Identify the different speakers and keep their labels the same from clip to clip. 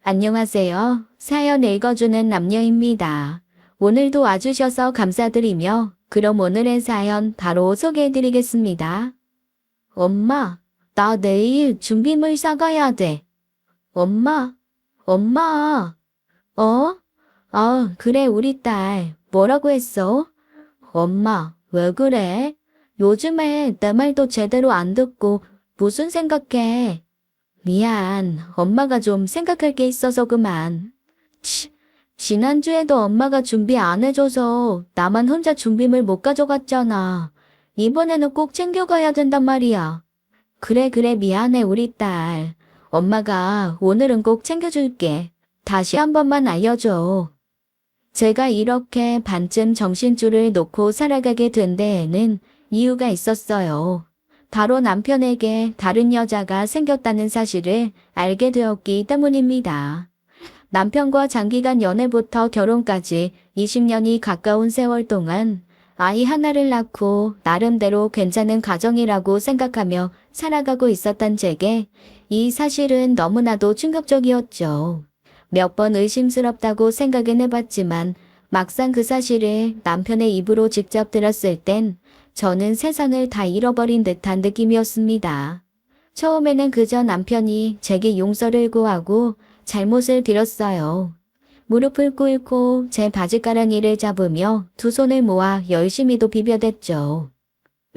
Speaker 1: 안녕하세요. 사연 읽어주는 남녀입니다. 오늘도 와주셔서 감사드리며 그럼 오늘의 사연 바로 소개해드리겠습니다. 엄마, 나 내일 준비물 사가야 돼. 엄마, 어? 그래, 우리 딸. 뭐라고 했어? 엄마, 왜 그래? 요즘에 내 말도 제대로 안 듣고 무슨 생각해? 미안, 엄마가 좀 생각할 게 있어서 그만. 지난주에도 엄마가 준비 안 해줘서 나만 혼자 준비물 못 가져갔잖아. 이번에는 꼭 챙겨가야 된단 말이야. 그래, 미안해, 우리 딸. 엄마가 오늘은 꼭 챙겨줄게. 다시 한 번만 알려줘. 제가 이렇게 반쯤 정신줄을 놓고 살아가게 된 데에는 이유가 있었어요. 바로 남편에게 다른 여자가 생겼다는 사실을 알게 되었기 때문입니다. 남편과 장기간 연애부터 결혼까지 20년이 가까운 세월 동안 아이 하나를 낳고 나름대로 괜찮은 가정이라고 생각하며 살아가고 있었던 제게 이 사실은 너무나도 충격적이었죠. 몇 번 의심스럽다고 생각은 해봤지만 막상 그 사실을 남편의 입으로 직접 들었을 땐 저는 세상을 다 잃어버린 듯한 느낌이었습니다. 처음에는 그저 남편이 제게 용서를 구하고 잘못을 드렸어요. 무릎을 꿇고 제 바지가랑이를 잡으며 두 손을 모아 열심히도 비벼댔죠.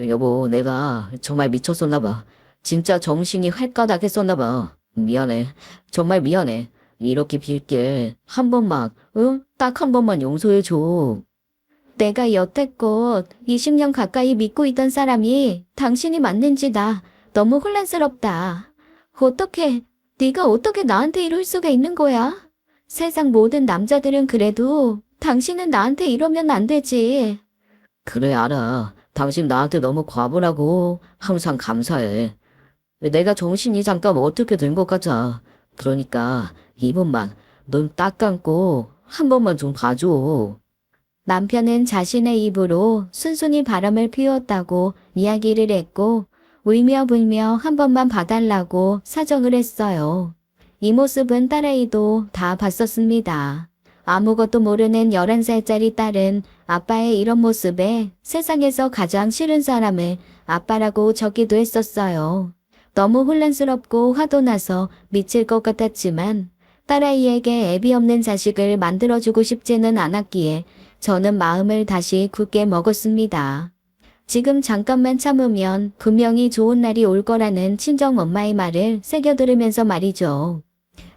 Speaker 2: 여보, 내가 정말 미쳤었나 봐. 진짜 정신이 활가닥했었나 봐. 미안해. 정말 미안해. 이렇게 빌게 한 번만, 응? 딱 한 번만 용서해줘.
Speaker 1: 내가 여태껏 20년 가까이 믿고 있던 사람이 당신이 맞는지 나 너무 혼란스럽다. 네가 어떻게 나한테 이럴 수가 있는 거야? 세상 모든 남자들은 그래도 당신은 나한테 이러면 안 되지.
Speaker 2: 그래, 알아. 당신 나한테 너무 과분하고 항상 감사해. 내가 정신이 잠깐 어떻게 된 것 같아. 그러니까 이번만 눈 딱 감고 한 번만 좀 봐줘.
Speaker 1: 남편은 자신의 입으로 순순히 바람을 피웠다고 이야기를 했고 울며 불며 한 번만 봐달라고 사정을 했어요. 이 모습은 딸아이도 다 봤었습니다. 아무것도 모르는 11살짜리 딸은 아빠의 이런 모습에 세상에서 가장 싫은 사람을 아빠라고 적기도 했었어요. 너무 혼란스럽고 화도 나서 미칠 것 같았지만 딸아이에게 애비 없는 자식을 만들어주고 싶지는 않았기에 저는 마음을 다시 굳게 먹었습니다. 지금 잠깐만 참으면 분명히 좋은 날이 올 거라는 친정 엄마의 말을 새겨 들으면서 말이죠.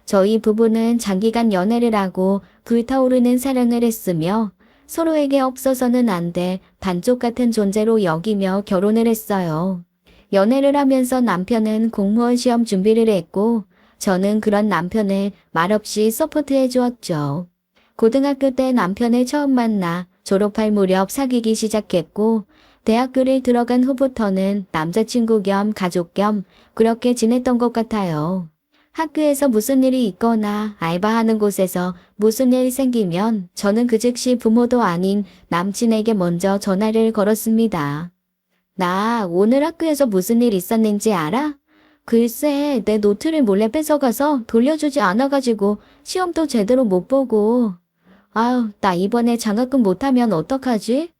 Speaker 1: 저희 부부는 장기간 연애를 하고 불타오르는 사랑을 했으며 서로에게 없어서는 안 돼 반쪽 같은 존재로 여기며 결혼을 했어요. 연애를 하면서 남편은 공무원 시험 준비를 했고 저는 그런 남편을 말없이 서포트해 주었죠. 고등학교 때 남편을 처음 만나 졸업할 무렵 사귀기 시작했고 대학교를 들어간 후부터는 남자친구 겸 가족 겸 그렇게 지냈던 것 같아요. 학교에서 무슨 일이 있거나 알바하는 곳에서 무슨 일이 생기면 저는 그 즉시 부모도 아닌 남친에게 먼저 전화를 걸었습니다. 나 오늘 학교에서 무슨 일 있었는지 알아? 글쎄, 내 노트를 몰래 뺏어가서 돌려주지 않아가지고 시험도 제대로 못 보고. 나 이번에 장학금 못하면 어떡하지?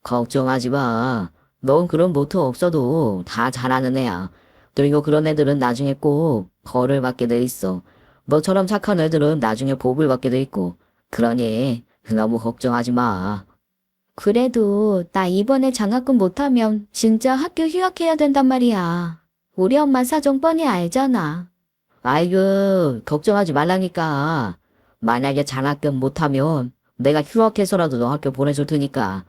Speaker 2: 걱정하지 마. 넌 그런 모토 없어도 다 잘하는 애야. 그리고 그런 애들은 나중에 꼭 벌을 받게 돼 있어. 너처럼 착한 애들은 나중에 복을 받게 돼 있고. 그러니 너무 걱정하지 마.
Speaker 1: 그래도 나 이번에 장학금 못하면 진짜 학교 휴학해야 된단 말이야. 우리 엄마 사정 뻔히 알잖아.
Speaker 2: 아이고, 걱정하지 말라니까. 만약에 장학금 못하면 내가 휴학해서라도 너 학교 보내줄 테니까.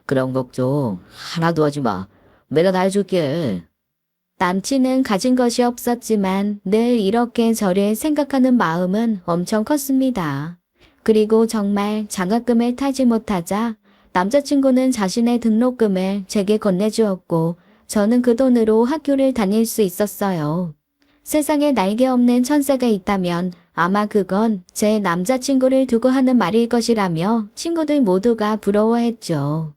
Speaker 2: 그런 걱정 하나도 하지 마. 내가 다 해줄게.
Speaker 1: 남친은 가진 것이 없었지만 늘 이렇게 저를 생각하는 마음은 엄청 컸습니다. 그리고 정말 장학금을 타지 못하자 남자친구는 자신의 등록금을 제게 건네주었고 저는 그 돈으로 학교를 다닐 수 있었어요. 세상에 날개 없는 천사가 있다면 아마 그건 제 남자친구를 두고 하는 말일 것이라며 친구들 모두가 부러워했죠.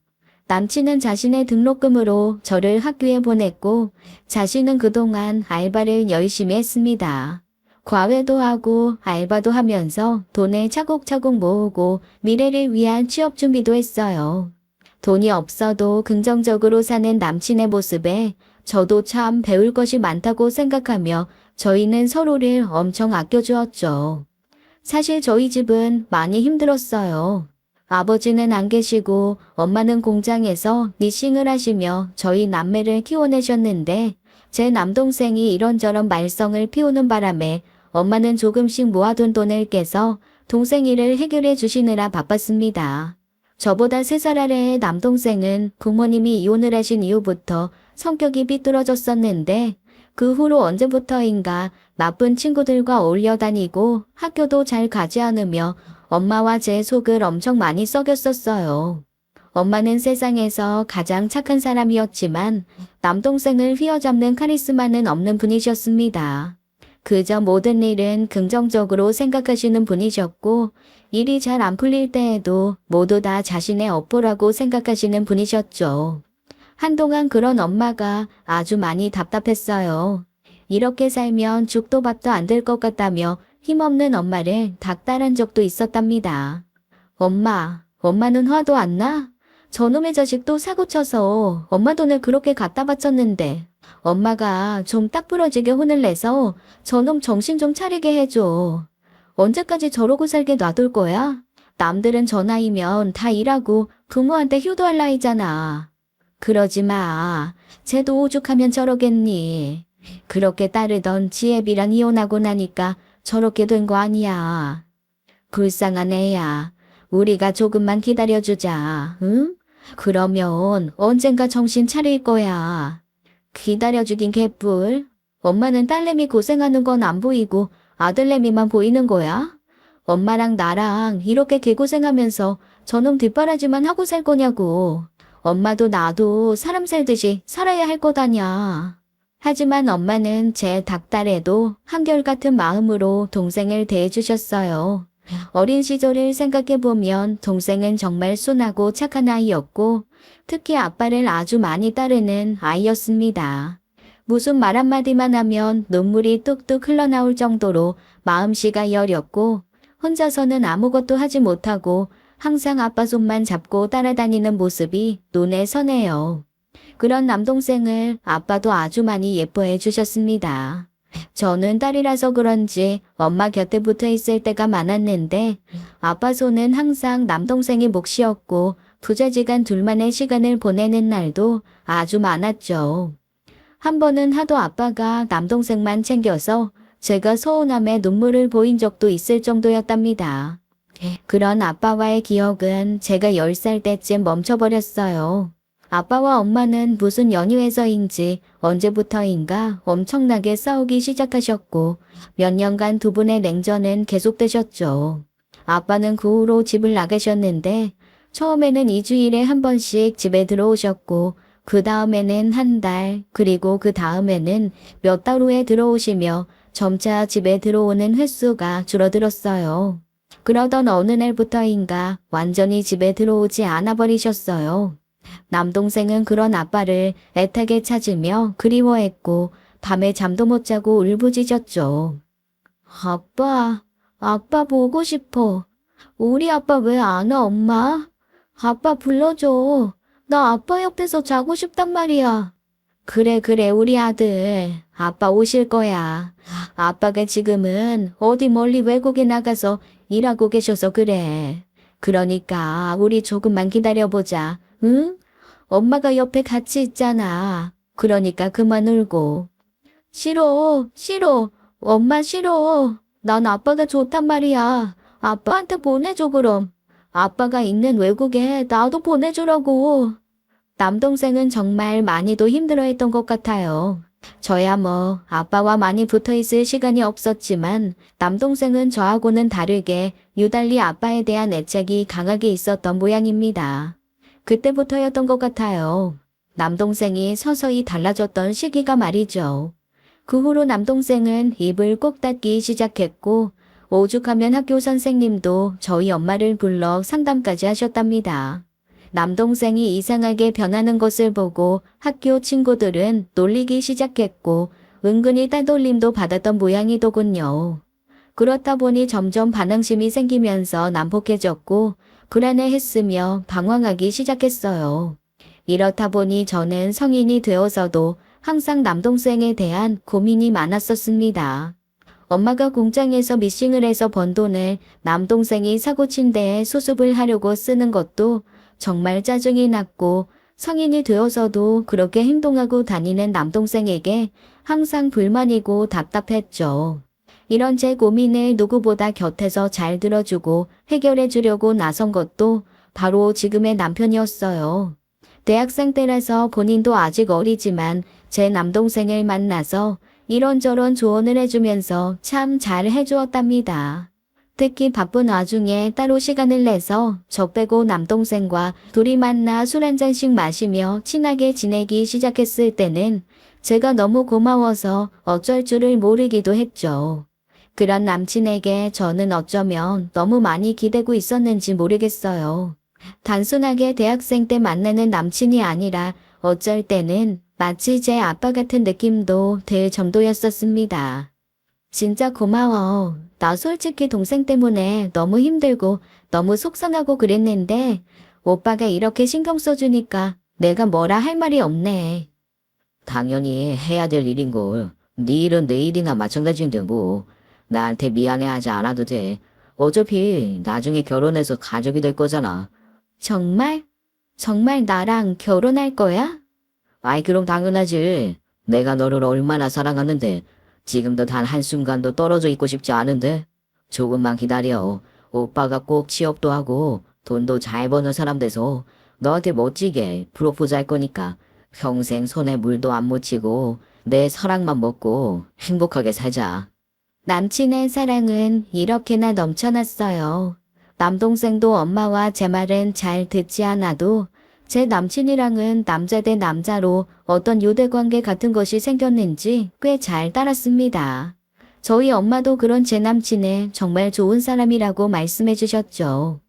Speaker 1: 남친은 자신의 등록금으로 저를 학교에 보냈고 자신은 그동안 알바를 열심히 했습니다. 과외도 하고 알바도 하면서 돈을 차곡차곡 모으고 미래를 위한 취업 준비도 했어요. 돈이 없어도 긍정적으로 사는 남친의 모습에 저도 참 배울 것이 많다고 생각하며 저희는 서로를 엄청 아껴주었죠. 사실 저희 집은 많이 힘들었어요. 아버지는 안 계시고 엄마는 공장에서 니싱을 하시며 저희 남매를 키워내셨는데 제 남동생이 이런저런 말썽을 피우는 바람에 엄마는 조금씩 모아둔 돈을 깨서 동생 일을 해결해 주시느라 바빴습니다. 저보다 3살 아래의 남동생은 부모님이 이혼을 하신 이후부터 성격이 삐뚤어졌었는데 그 후로 언제부터인가 나쁜 친구들과 어울려 다니고 학교도 잘 가지 않으며 엄마와 제 속을 엄청 많이 썩였었어요. 엄마는 세상에서 가장 착한 사람이었지만 남동생을 휘어잡는 카리스마는 없는 분이셨습니다. 그저 모든 일은 긍정적으로 생각하시는 분이셨고 일이 잘 안 풀릴 때에도 모두 다 자신의 업보라고 생각하시는 분이셨죠. 한동안 그런 엄마가 아주 많이 답답했어요. 이렇게 살면 죽도 밥도 안 될 것 같다며 힘없는 엄마를 닥달한 적도 있었답니다. 엄마는 화도 안 나? 저놈의 자식도 사고쳐서 엄마 돈을 그렇게 갖다 바쳤는데 엄마가 좀 딱 부러지게 혼을 내서 저놈 정신 좀 차리게 해줘. 언제까지 저러고 살게 놔둘 거야? 남들은 저 나이면 다 일하고 부모한테 효도할 나이잖아. 그러지 마. 쟤도 오죽하면 저러겠니. 그렇게 따르던 지혜비랑 이혼하고 나니까 저렇게 된 거 아니야. 불쌍한 애야. 우리가 조금만 기다려주자. 응? 그러면 언젠가 정신 차릴 거야. 기다려주긴 개뿔. 엄마는 딸내미 고생하는 건 안 보이고 아들내미만 보이는 거야? 엄마랑 나랑 이렇게 개고생하면서 저놈 뒷바라지만 하고 살 거냐고. 엄마도 나도 사람 살듯이 살아야 할 거다냐. 하지만 엄마는 제 닥달에도 한결같은 마음으로 동생을 대해주셨어요. 어린 시절을 생각해보면 동생은 정말 순하고 착한 아이였고 특히 아빠를 아주 많이 따르는 아이였습니다. 무슨 말 한마디만 하면 눈물이 뚝뚝 흘러나올 정도로 마음씨가 여렸고 혼자서는 아무것도 하지 못하고 항상 아빠 손만 잡고 따라다니는 모습이 눈에 선해요. 그런 남동생을 아빠도 아주 많이 예뻐해 주셨습니다. 저는 딸이라서 그런지 엄마 곁에 붙어 있을 때가 많았는데 아빠 손은 항상 남동생이 몫이었고 부자지간 둘만의 시간을 보내는 날도 아주 많았죠. 한 번은 하도 아빠가 남동생만 챙겨서 제가 서운함에 눈물을 보인 적도 있을 정도였답니다. 그런 아빠와의 기억은 제가 10살 때쯤 멈춰버렸어요. 아빠와 엄마는 무슨 연유에서인지 언제부터인가 엄청나게 싸우기 시작하셨고 몇 년간 두 분의 냉전은 계속되셨죠. 아빠는 그 후로 집을 나가셨는데 처음에는 2주일에 한 번씩 집에 들어오셨고 그 다음에는 한 달, 그리고 그 다음에는 몇 달 후에 들어오시며 점차 집에 들어오는 횟수가 줄어들었어요. 그러던 어느 날부터인가 완전히 집에 들어오지 않아 버리셨어요. 남동생은 그런 아빠를 애타게 찾으며 그리워했고 밤에 잠도 못 자고 울부짖었죠. 아빠 보고 싶어. 우리 아빠 왜 안 와, 엄마? 아빠 불러줘. 나 아빠 옆에서 자고 싶단 말이야. 그래, 우리 아들. 아빠 오실 거야. 아빠가 지금은 어디 멀리 외국에 나가서 일하고 계셔서 그래. 그러니까 우리 조금만 기다려보자. 응? 엄마가 옆에 같이 있잖아. 그러니까 그만 울고. 싫어. 엄마 싫어. 난 아빠가 좋단 말이야. 아빠한테 보내줘 그럼. 아빠가 있는 외국에 나도 보내주라고. 남동생은 정말 많이도 힘들어했던 것 같아요. 저야 뭐 아빠와 많이 붙어있을 시간이 없었지만 남동생은 저하고는 다르게 유달리 아빠에 대한 애착이 강하게 있었던 모양입니다. 그때부터였던 것 같아요. 남동생이 서서히 달라졌던 시기가 말이죠. 그 후로 남동생은 입을 꼭 닫기 시작했고 오죽하면 학교 선생님도 저희 엄마를 불러 상담까지 하셨답니다. 남동생이 이상하게 변하는 것을 보고 학교 친구들은 놀리기 시작했고 은근히 따돌림도 받았던 모양이더군요. 그렇다 보니 점점 반항심이 생기면서 난폭해졌고 불안해했으며 방황하기 시작했어요. 이렇다 보니 저는 성인이 되어서도 항상 남동생에 대한 고민이 많았었습니다. 엄마가 공장에서 미싱을 해서 번 돈을 남동생이 사고친 데에 수습을 하려고 쓰는 것도 정말 짜증이 났고 성인이 되어서도 그렇게 행동하고 다니는 남동생에게 항상 불만이고 답답했죠. 이런 제 고민을 누구보다 곁에서 잘 들어주고 해결해 주려고 나선 것도 바로 지금의 남편이었어요. 대학생 때라서 본인도 아직 어리지만 제 남동생을 만나서 이런저런 조언을 해주면서 참 잘 해주었답니다. 특히 바쁜 와중에 따로 시간을 내서 저 빼고 남동생과 둘이 만나 술 한 잔씩 마시며 친하게 지내기 시작했을 때는 제가 너무 고마워서 어쩔 줄을 모르기도 했죠. 그런 남친에게 저는 어쩌면 너무 많이 기대고 있었는지 모르겠어요. 단순하게 대학생 때 만나는 남친이 아니라 어쩔 때는 마치 제 아빠 같은 느낌도 들 정도였었습니다. 진짜 고마워. 나 솔직히 동생 때문에 너무 힘들고 너무 속상하고 그랬는데 오빠가 이렇게 신경 써주니까 내가 뭐라 할 말이 없네.
Speaker 2: 당연히 해야 될 일인걸. 네 일은 내 일이나 마찬가지인데 뭐. 나한테 미안해하지 않아도 돼. 어차피 나중에 결혼해서 가족이 될 거잖아.
Speaker 1: 정말? 정말 나랑 결혼할 거야?
Speaker 2: 아이 그럼 당연하지. 내가 너를 얼마나 사랑하는데 지금도 단 한순간도 떨어져 있고 싶지 않은데 조금만 기다려. 오빠가 꼭 취업도 하고 돈도 잘 버는 사람 돼서 너한테 멋지게 프로포즈 할 거니까 평생 손에 물도 안 묻히고 내 사랑만 먹고 행복하게 살자.
Speaker 1: 남친의 사랑은 이렇게나 넘쳐났어요. 남동생도 엄마와 제 말은 잘 듣지 않아도 제 남친이랑은 남자 대 남자로 어떤 유대관계 같은 것이 생겼는지 꽤 잘 따랐습니다. 저희 엄마도 그런 제 남친을 정말 좋은 사람이라고 말씀해 주셨죠.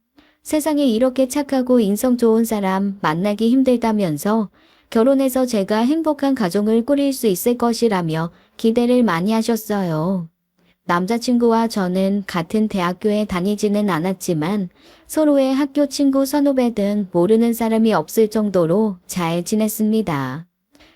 Speaker 1: 세상에 이렇게 착하고 인성 좋은 사람 만나기 힘들다면서 결혼해서 제가 행복한 가정을 꾸릴 수 있을 것이라며 기대를 많이 하셨어요. 남자친구와 저는 같은 대학교에 다니지는 않았지만 서로의 학교 친구 선후배 등 모르는 사람이 없을 정도로 잘 지냈습니다.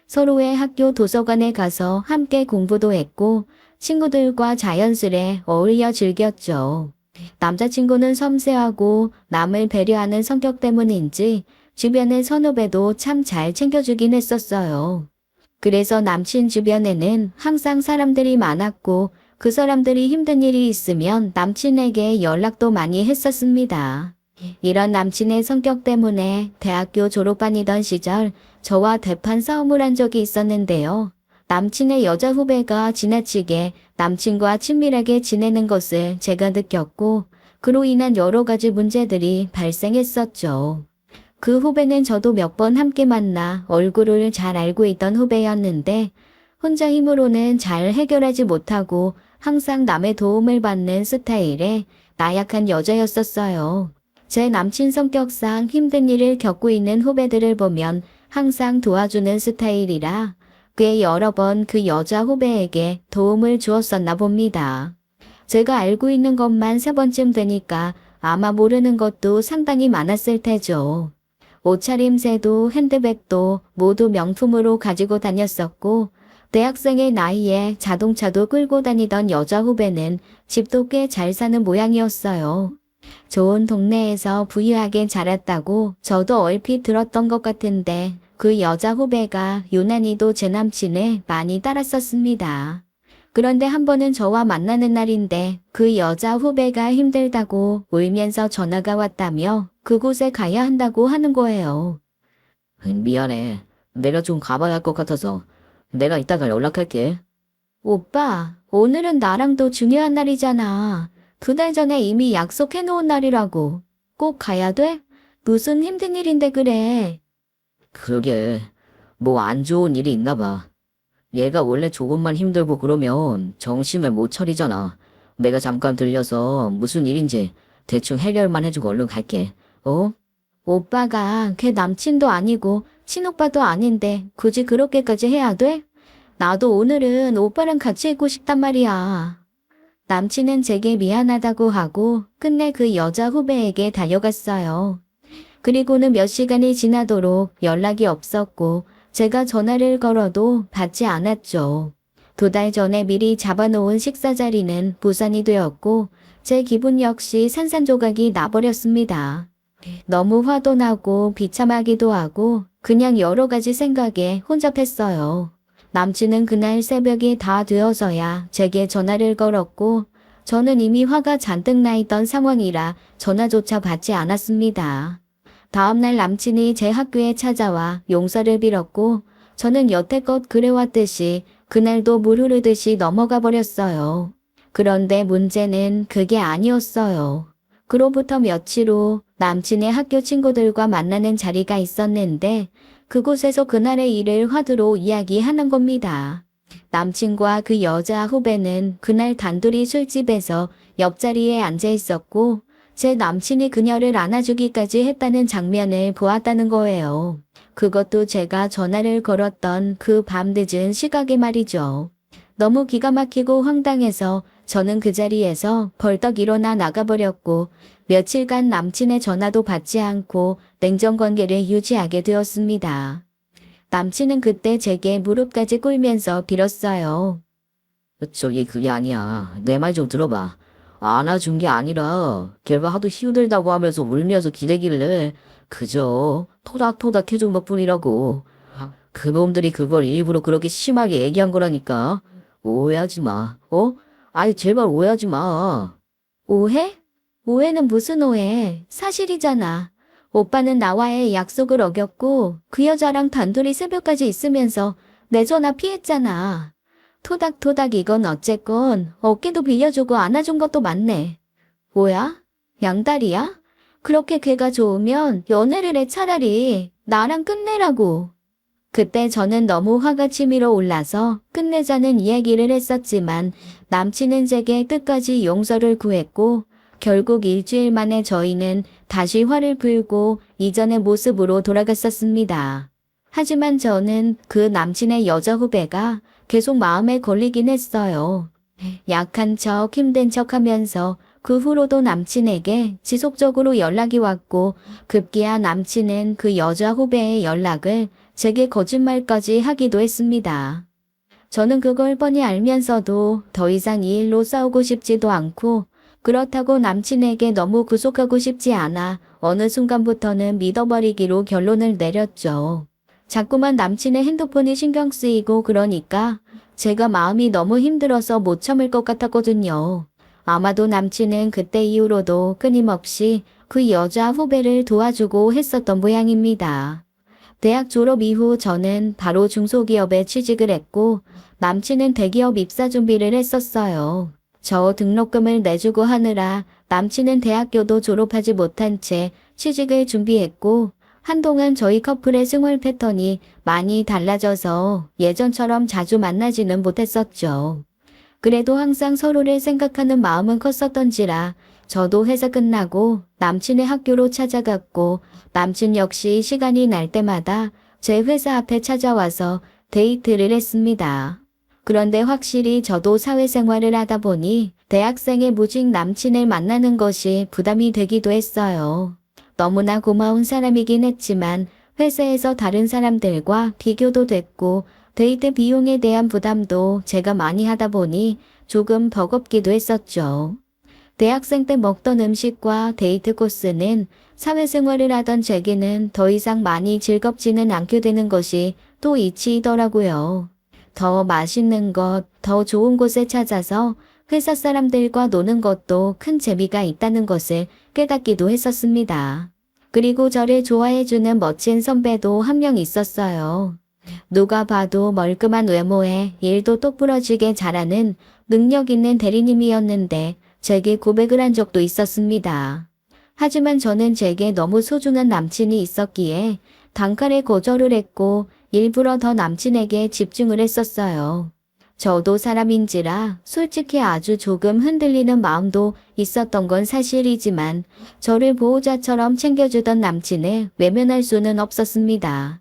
Speaker 1: 서로의 학교 도서관에 가서 함께 공부도 했고 친구들과 자연스레 어울려 즐겼죠. 남자친구는 섬세하고 남을 배려하는 성격 때문인지 주변의 선후배도 참 잘 챙겨주긴 했었어요. 그래서 남친 주변에는 항상 사람들이 많았고 그 사람들이 힘든 일이 있으면 남친에게 연락도 많이 했었습니다. 이런 남친의 성격 때문에 대학교 졸업반이던 시절 저와 대판 싸움을 한 적이 있었는데요. 남친의 여자 후배가 지나치게 남친과 친밀하게 지내는 것을 제가 느꼈고 그로 인한 여러 가지 문제들이 발생했었죠. 그 후배는 저도 몇 번 함께 만나 얼굴을 잘 알고 있던 후배였는데 혼자 힘으로는 잘 해결하지 못하고 항상 남의 도움을 받는 스타일의 나약한 여자였었어요. 제 남친 성격상 힘든 일을 겪고 있는 후배들을 보면 항상 도와주는 스타일이라 꽤 여러 번 그 여자 후배에게 도움을 주었었나 봅니다. 제가 알고 있는 것만 3번쯤 되니까 아마 모르는 것도 상당히 많았을 테죠. 옷차림새도 핸드백도 모두 명품으로 가지고 다녔었고 대학생의 나이에 자동차도 끌고 다니던 여자 후배는 집도 꽤 잘 사는 모양이었어요. 좋은 동네에서 부유하게 자랐다고 저도 얼핏 들었던 것 같은데 그 여자 후배가 유난히도 제 남친을 많이 따랐었습니다. 그런데 한 번은 저와 만나는 날인데 그 여자 후배가 힘들다고 울면서 전화가 왔다며 그곳에 가야 한다고 하는 거예요.
Speaker 2: 미안해. 내가 좀 가봐야 할 것 같아서 내가 이따가 연락할게.
Speaker 1: 오빠, 오늘은 나랑도 중요한 날이잖아. 2달 전에 이미 약속해놓은 날이라고. 꼭 가야 돼? 무슨 힘든 일인데 그래.
Speaker 2: 그러게 뭐 안 좋은 일이 있나 봐. 얘가 원래 조금만 힘들고 그러면 정신을 못 차리잖아. 내가 잠깐 들려서 무슨 일인지 대충 해결만 해주고 얼른 갈게. 어?
Speaker 1: 오빠가 걔 남친도 아니고 친오빠도 아닌데 굳이 그렇게까지 해야 돼? 나도 오늘은 오빠랑 같이 있고 싶단 말이야. 남친은 제게 미안하다고 하고 끝내 그 여자 후배에게 달려갔어요. 그리고는 몇 시간이 지나도록 연락이 없었고 제가 전화를 걸어도 받지 않았죠. 2달 전에 미리 잡아놓은 식사 자리는 무산이 되었고 제 기분 역시 산산조각이 나버렸습니다. 너무 화도 나고 비참하기도 하고 그냥 여러 가지 생각에 혼잡했어요. 남친은 그날 새벽이 다 되어서야 제게 전화를 걸었고 저는 이미 화가 잔뜩 나 있던 상황이라 전화조차 받지 않았습니다. 다음날 남친이 제 학교에 찾아와 용서를 빌었고 저는 여태껏 그래왔듯이 그날도 물 흐르듯이 넘어가 버렸어요. 그런데 문제는 그게 아니었어요. 그로부터 며칠 후 남친의 학교 친구들과 만나는 자리가 있었는데 그곳에서 그날의 일을 화두로 이야기하는 겁니다. 남친과 그 여자 후배는 그날 단둘이 술집에서 옆자리에 앉아 있었고 제 남친이 그녀를 안아주기까지 했다는 장면을 보았다는 거예요. 그것도 제가 전화를 걸었던 그 밤 늦은 시각에 말이죠. 너무 기가 막히고 황당해서 저는 그 자리에서 벌떡 일어나 나가버렸고 며칠간 남친의 전화도 받지 않고 냉정 관계를 유지하게 되었습니다. 남친은 그때 제게 무릎까지 꿇으면서 빌었어요.
Speaker 2: 저기 그게 아니야. 내 말 좀 들어봐. 안아준 게 아니라 걔가 하도 힘들다고 하면서 울면서 기대길래 그저 토닥토닥 해준 것뿐이라고. 그놈들이 그걸 일부러 그렇게 심하게 얘기한 거라니까. 오해하지 마. 아이 제발 오해하지 마.
Speaker 1: 오해? 오해는 무슨 오해? 사실이잖아. 오빠는 나와의 약속을 어겼고 그 여자랑 단둘이 새벽까지 있으면서 내 전화 피했잖아. 토닥토닥 이건 어쨌건 어깨도 빌려주고 안아준 것도 맞네. 뭐야? 양다리야? 그렇게 걔가 좋으면 연애를 해 차라리 나랑 끝내라고. 그때 저는 너무 화가 치밀어 올라서 끝내자는 이야기를 했었지만 남친은 제게 끝까지 용서를 구했고 결국 일주일 만에 저희는 다시 화를 풀고 이전의 모습으로 돌아갔었습니다. 하지만 저는 그 남친의 여자 후배가 계속 마음에 걸리긴 했어요. 약한 척 힘든 척 하면서 그 후로도 남친에게 지속적으로 연락이 왔고 급기야 남친은 그 여자 후배의 연락을 제게 거짓말까지 하기도 했습니다. 저는 그걸 뻔히 알면서도 더 이상 이 일로 싸우고 싶지도 않고 그렇다고 남친에게 너무 구속하고 싶지 않아 어느 순간부터는 믿어버리기로 결론을 내렸죠. 자꾸만 남친의 핸드폰이 신경 쓰이고 그러니까 제가 마음이 너무 힘들어서 못 참을 것 같았거든요. 아마도 남친은 그때 이후로도 끊임없이 그 여자 후배를 도와주고 했었던 모양입니다. 대학 졸업 이후 저는 바로 중소기업에 취직을 했고 남친은 대기업 입사 준비를 했었어요. 저 등록금을 내주고 하느라 남친은 대학교도 졸업하지 못한 채 취직을 준비했고 한동안 저희 커플의 생활 패턴이 많이 달라져서 예전처럼 자주 만나지는 못했었죠. 그래도 항상 서로를 생각하는 마음은 컸었던지라 저도 회사 끝나고 남친의 학교로 찾아갔고 남친 역시 시간이 날 때마다 제 회사 앞에 찾아와서 데이트를 했습니다. 그런데 확실히 저도 사회생활을 하다 보니 대학생의 무직 남친을 만나는 것이 부담이 되기도 했어요. 너무나 고마운 사람이긴 했지만 회사에서 다른 사람들과 비교도 됐고 데이트 비용에 대한 부담도 제가 많이 하다 보니 조금 버겁기도 했었죠. 대학생 때 먹던 음식과 데이트 코스는 사회생활을 하던 제게는 더 이상 많이 즐겁지는 않게 되는 것이 또 이치이더라고요. 더 맛있는 것, 더 좋은 곳에 찾아서 회사 사람들과 노는 것도 큰 재미가 있다는 것을 깨닫기도 했었습니다. 그리고 저를 좋아해주는 멋진 선배도 한 명 있었어요. 누가 봐도 멀끔한 외모에 일도 똑부러지게 잘하는 능력 있는 대리님이었는데 제게 고백을 한 적도 있었습니다. 하지만 저는 제게 너무 소중한 남친이 있었기에 단칼에 거절을 했고 일부러 더 남친에게 집중을 했었어요. 저도 사람인지라 솔직히 아주 조금 흔들리는 마음도 있었던 건 사실이지만 저를 보호자처럼 챙겨주던 남친을 외면할 수는 없었습니다.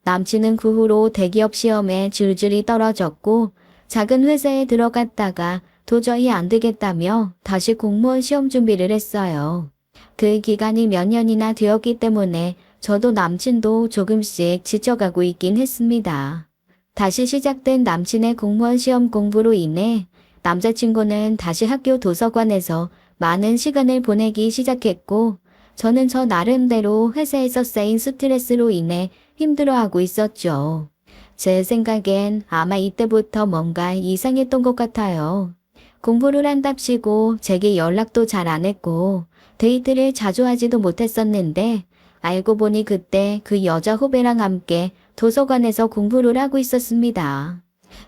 Speaker 1: 남친은 그 후로 대기업 시험에 줄줄이 떨어졌고 작은 회사에 들어갔다가 도저히 안 되겠다며 다시 공무원 시험 준비를 했어요. 그 기간이 몇 년이나 되었기 때문에 저도 남친도 조금씩 지쳐가고 있긴 했습니다. 다시 시작된 남친의 공무원 시험 공부로 인해 남자친구는 다시 학교 도서관에서 많은 시간을 보내기 시작했고 저는 저 나름대로 회사에서 쌓인 스트레스로 인해 힘들어하고 있었죠. 제 생각엔 아마 이때부터 뭔가 이상했던 것 같아요. 공부를 한답시고 제게 연락도 잘 안 했고 데이트를 자주 하지도 못했었는데 알고 보니 그때 그 여자 후배랑 함께 도서관에서 공부를 하고 있었습니다.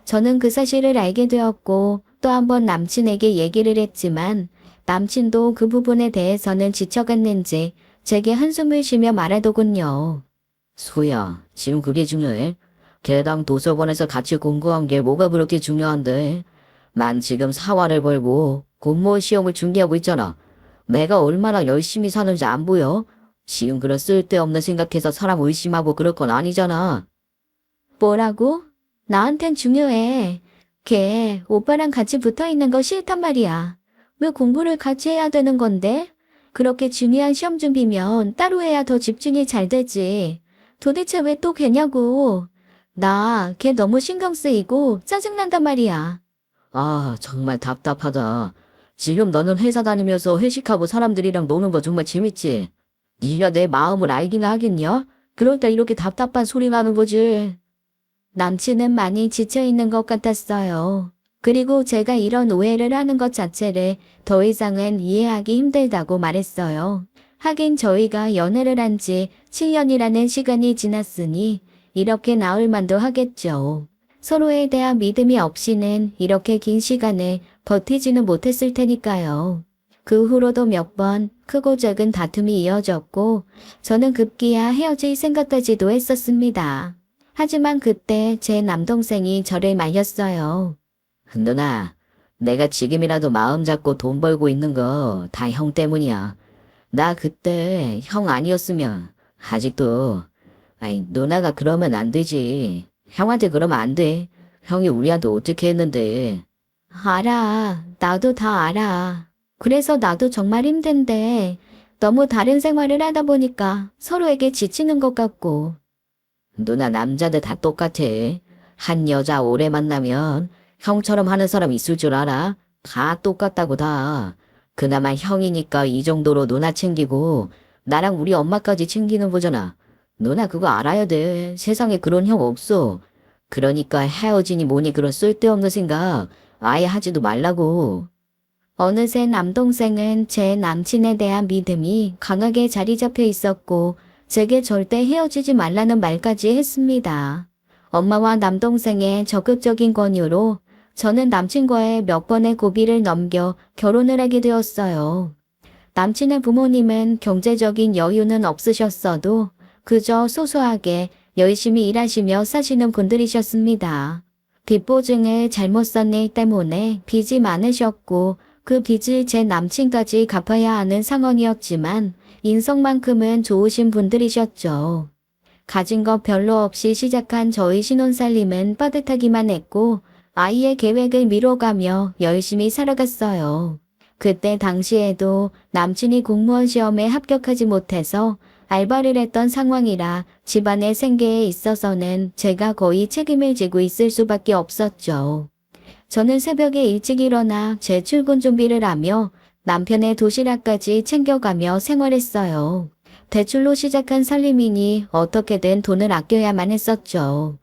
Speaker 1: 저는 그 사실을 알게 되었고 또 한 번 남친에게 얘기를 했지만 남친도 그 부분에 대해서는 지쳐갔는지 제게 한숨을 쉬며 말하더군요.
Speaker 2: 수야, 지금 그게 중요해? 걔랑 도서관에서 같이 공부한 게 뭐가 그렇게 중요한데? 난 지금 사활을 벌고 공무원 시험을 준비하고 있잖아. 내가 얼마나 열심히 사는지 안 보여? 지금 그런 쓸데없는 생각해서 사람 의심하고 그럴 건 아니잖아.
Speaker 1: 뭐라고? 나한텐 중요해. 걔 오빠랑 같이 붙어 있는 거 싫단 말이야. 왜 공부를 같이 해야 되는 건데? 그렇게 중요한 시험 준비면 따로 해야 더 집중이 잘 되지. 도대체 왜 또 걔냐고. 나 걔 너무 신경 쓰이고 짜증난단 말이야.
Speaker 2: 아, 정말 답답하다. 지금 너는 회사 다니면서 회식하고 사람들이랑 노는 거 정말 재밌지? 네가 내 마음을 알긴 하겠냐? 그럴 때 이렇게 답답한 소리 나는 거지.
Speaker 1: 남친은 많이 지쳐있는 것 같았어요. 그리고 제가 이런 오해를 하는 것 자체를 더 이상은 이해하기 힘들다고 말했어요. 하긴 저희가 연애를 한 지 7년이라는 시간이 지났으니 이렇게 나올 만도 하겠죠. 서로에 대한 믿음이 없이는 이렇게 긴 시간을 버티지는 못했을 테니까요. 그 후로도 몇 번 크고 작은 다툼이 이어졌고 저는 급기야 헤어질 생각까지도 했었습니다. 하지만 그때 제 남동생이 저를 말렸어요.
Speaker 2: 누나, 내가 지금이라도 마음 잡고 돈 벌고 있는 거 다 형 때문이야. 나 그때 형 아니었으면 아직도, 아니, 누나가 그러면 안 되지. 형한테 그러면 안 돼. 형이 우리한테 어떻게 했는데.
Speaker 1: 알아. 나도 다 알아. 그래서 나도 정말 힘든데 너무 다른 생활을 하다 보니까 서로에게 지치는 것 같고.
Speaker 2: 누나 남자들 다 똑같아. 한 여자 오래 만나면 형처럼 하는 사람 있을 줄 알아? 다 똑같다고 다. 그나마 형이니까 이 정도로 누나 챙기고 나랑 우리 엄마까지 챙기는 거잖아. 누나 그거 알아야 돼. 세상에 그런 형 없어. 그러니까 헤어지니 뭐니 그런 쓸데없는 생각 아예 하지도 말라고.
Speaker 1: 어느새 남동생은 제 남친에 대한 믿음이 강하게 자리 잡혀 있었고 제게 절대 헤어지지 말라는 말까지 했습니다. 엄마와 남동생의 적극적인 권유로 저는 남친과의 몇 번의 고비를 넘겨 결혼을 하게 되었어요. 남친의 부모님은 경제적인 여유는 없으셨어도 그저 소소하게 열심히 일하시며 사시는 분들이셨습니다. 빚 보증을 잘못 썼일 때문에 빚이 많으셨고 그 빚을 제 남친까지 갚아야 하는 상황이었지만 인성만큼은 좋으신 분들이셨죠. 가진 것 별로 없이 시작한 저희 신혼살림은 빠듯하기만 했고 아이의 계획을 미뤄가며 열심히 살아갔어요. 그때 당시에도 남친이 공무원 시험에 합격하지 못해서 알바를 했던 상황이라 집안의 생계에 있어서는 제가 거의 책임을 지고 있을 수밖에 없었죠. 저는 새벽에 일찍 일어나 제 출근 준비를 하며 남편의 도시락까지 챙겨가며 생활했어요. 대출로 시작한 살림이니 어떻게든 돈을 아껴야만 했었죠.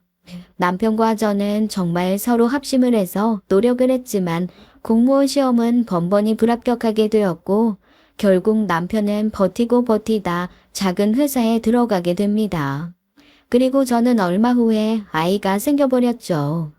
Speaker 1: 남편과 저는 정말 서로 합심을 해서 노력을 했지만 공무원 시험은 번번이 불합격하게 되었고 결국 남편은 버티고 버티다 작은 회사에 들어가게 됩니다. 그리고 저는 얼마 후에 아이가 생겨버렸죠.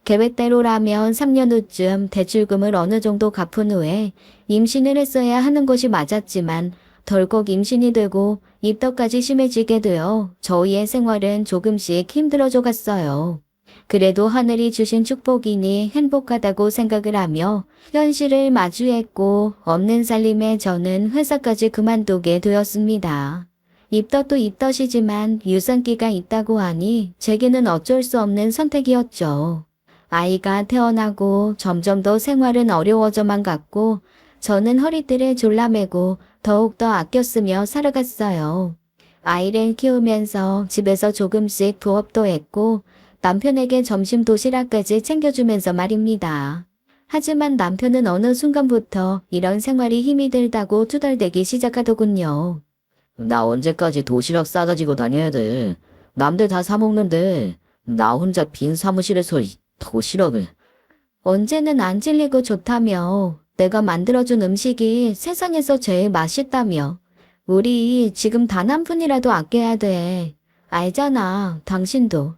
Speaker 1: 계획대로라면 3년 후쯤 대출금을 어느 정도 갚은 후에 임신을 했어야 하는 것이 맞았지만 덜컥 임신이 되고 입덧까지 심해지게 되어 저희의 생활은 조금씩 힘들어져 갔어요. 그래도 하늘이 주신 축복이니 행복하다고 생각을 하며 현실을 마주했고 없는 살림에 저는 회사까지 그만두게 되었습니다. 입덧도 입덧이지만 유산기가 있다고 하니 제게는 어쩔 수 없는 선택이었죠. 아이가 태어나고 점점 더 생활은 어려워져만 갔고 저는 허리띠를 졸라매고 더욱더 아껴 쓰며 살아갔어요. 아이를 키우면서 집에서 조금씩 부업도 했고 남편에게 점심 도시락까지 챙겨주면서 말입니다. 하지만 남편은 어느 순간부터 이런 생활이 힘이 들다고 투덜대기 시작하더군요.
Speaker 2: 나 언제까지 도시락 싸다 지고 다녀야 돼. 남들 다 사 먹는데 나 혼자 빈 사무실에서 이 도시락을.
Speaker 1: 언제는 안 질리고 좋다며. 내가 만들어준 음식이 세상에서 제일 맛있다며. 우리 지금 단 한 푼이라도 아껴야 돼. 알잖아, 당신도.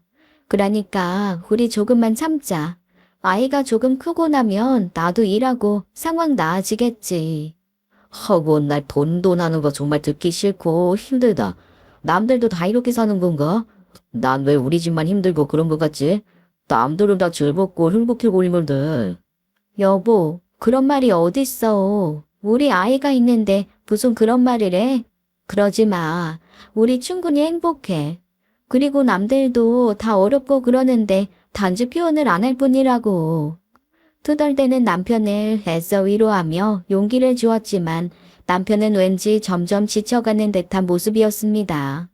Speaker 1: 그러니까 우리 조금만 참자. 아이가 조금 크고 나면 나도 일하고 상황 나아지겠지.
Speaker 2: 하고 날 돈도 나는 거 정말 듣기 싫고 힘들다. 남들도 다 이렇게 사는 건가? 난 왜 우리 집만 힘들고 그런 것 같지? 남들은 다 즐겁고 행복해 보이는데.
Speaker 1: 여보, 그런 말이 어딨어. 우리 아이가 있는데 무슨 그런 말을 해? 그러지 마. 우리 충분히 행복해. 그리고 남들도 다 어렵고 그러는데 단지 표현을 안 할 뿐이라고. 투덜대는 남편을 애써 위로하며 용기를 주었지만 남편은 왠지 점점 지쳐가는 듯한 모습이었습니다.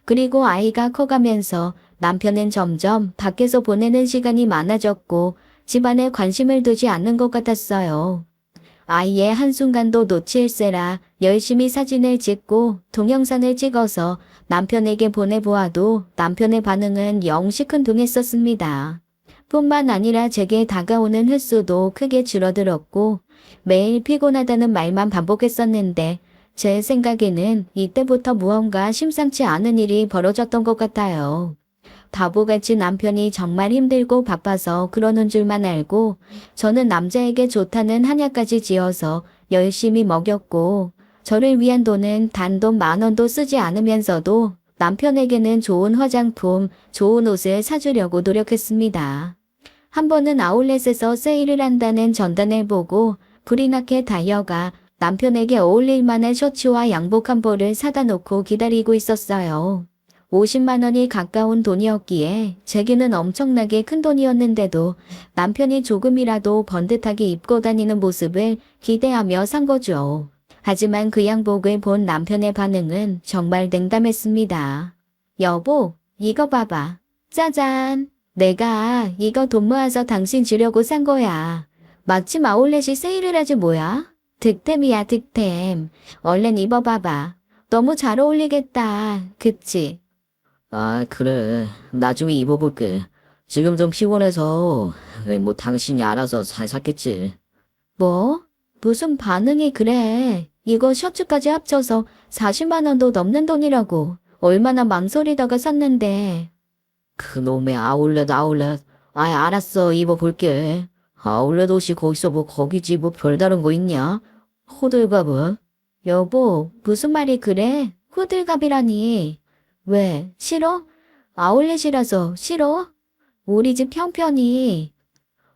Speaker 1: 그리고 아이가 커가면서 남편은 점점 밖에서 보내는 시간이 많아졌고 집안에 관심을 두지 않는 것 같았어요. 아이의 한순간도 놓칠세라 열심히 사진을 찍고 동영상을 찍어서 남편에게 보내보아도 남편의 반응은 영 시큰둥했었습니다. 뿐만 아니라 제게 다가오는 횟수도 크게 줄어들었고 매일 피곤하다는 말만 반복했었는데 제 생각에는 이때부터 무언가 심상치 않은 일이 벌어졌던 것 같아요. 바보같이 남편이 정말 힘들고 바빠서 그러는 줄만 알고 저는 남자에게 좋다는 한약까지 지어서 열심히 먹였고 저를 위한 돈은 단돈 10,000원도 쓰지 않으면서도 남편에게는 좋은 화장품, 좋은 옷을 사주려고 노력했습니다. 한 번은 아울렛에서 세일을 한다는 전단을 보고 불이 나게 달려가 남편에게 어울릴 만한 셔츠와 양복 한 벌을 사다 놓고 기다리고 있었어요. 50만 원이 가까운 돈이었기에 제게는 엄청나게 큰 돈이었는데도 남편이 조금이라도 번듯하게 입고 다니는 모습을 기대하며 산 거죠. 하지만 그 양복을 본 남편의 반응은 정말 냉담했습니다. 여보, 이거 봐봐. 짜잔. 내가 이거 돈 모아서 당신 주려고 산 거야. 마침 아울렛이 세일을 하지 뭐야? 득템이야, 득템. 얼른 입어봐봐. 너무 잘 어울리겠다. 그치?
Speaker 2: 아, 그래. 나중에 입어볼게. 지금 좀 피곤해서 뭐 당신이 알아서 잘 샀겠지.
Speaker 1: 뭐? 무슨 반응이 그래? 이거 셔츠까지 합쳐서 40만 원도 넘는 돈이라고. 얼마나 망설이다가 샀는데.
Speaker 2: 그놈의 아울렛. 아, 알았어. 입어볼게. 아울렛 옷이 거기서 뭐 거기지 뭐 별다른 거 있냐? 호들갑은?
Speaker 1: 여보, 무슨 말이 그래? 호들갑이라니. 왜? 싫어? 아울렛이라서 싫어? 우리 집 형편이.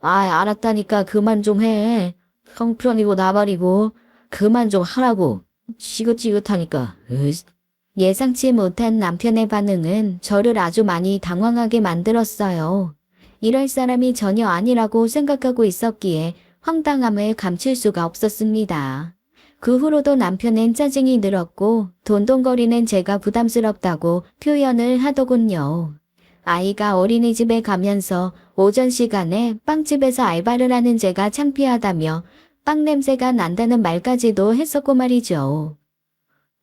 Speaker 2: 아, 알았다니까 그만 좀 해. 형편이고 나발이고 그만 좀 하라고. 지긋지긋하니까. 으이씨.
Speaker 1: 예상치 못한 남편의 반응은 저를 아주 많이 당황하게 만들었어요. 이럴 사람이 전혀 아니라고 생각하고 있었기에 황당함을 감출 수가 없었습니다. 그 후로도 남편은 짜증이 늘었고 돈돈거리는 제가 부담스럽다고 표현을 하더군요. 아이가 어린이집에 가면서 오전 시간에 빵집에서 알바를 하는 제가 창피하다며 빵 냄새가 난다는 말까지도 했었고 말이죠.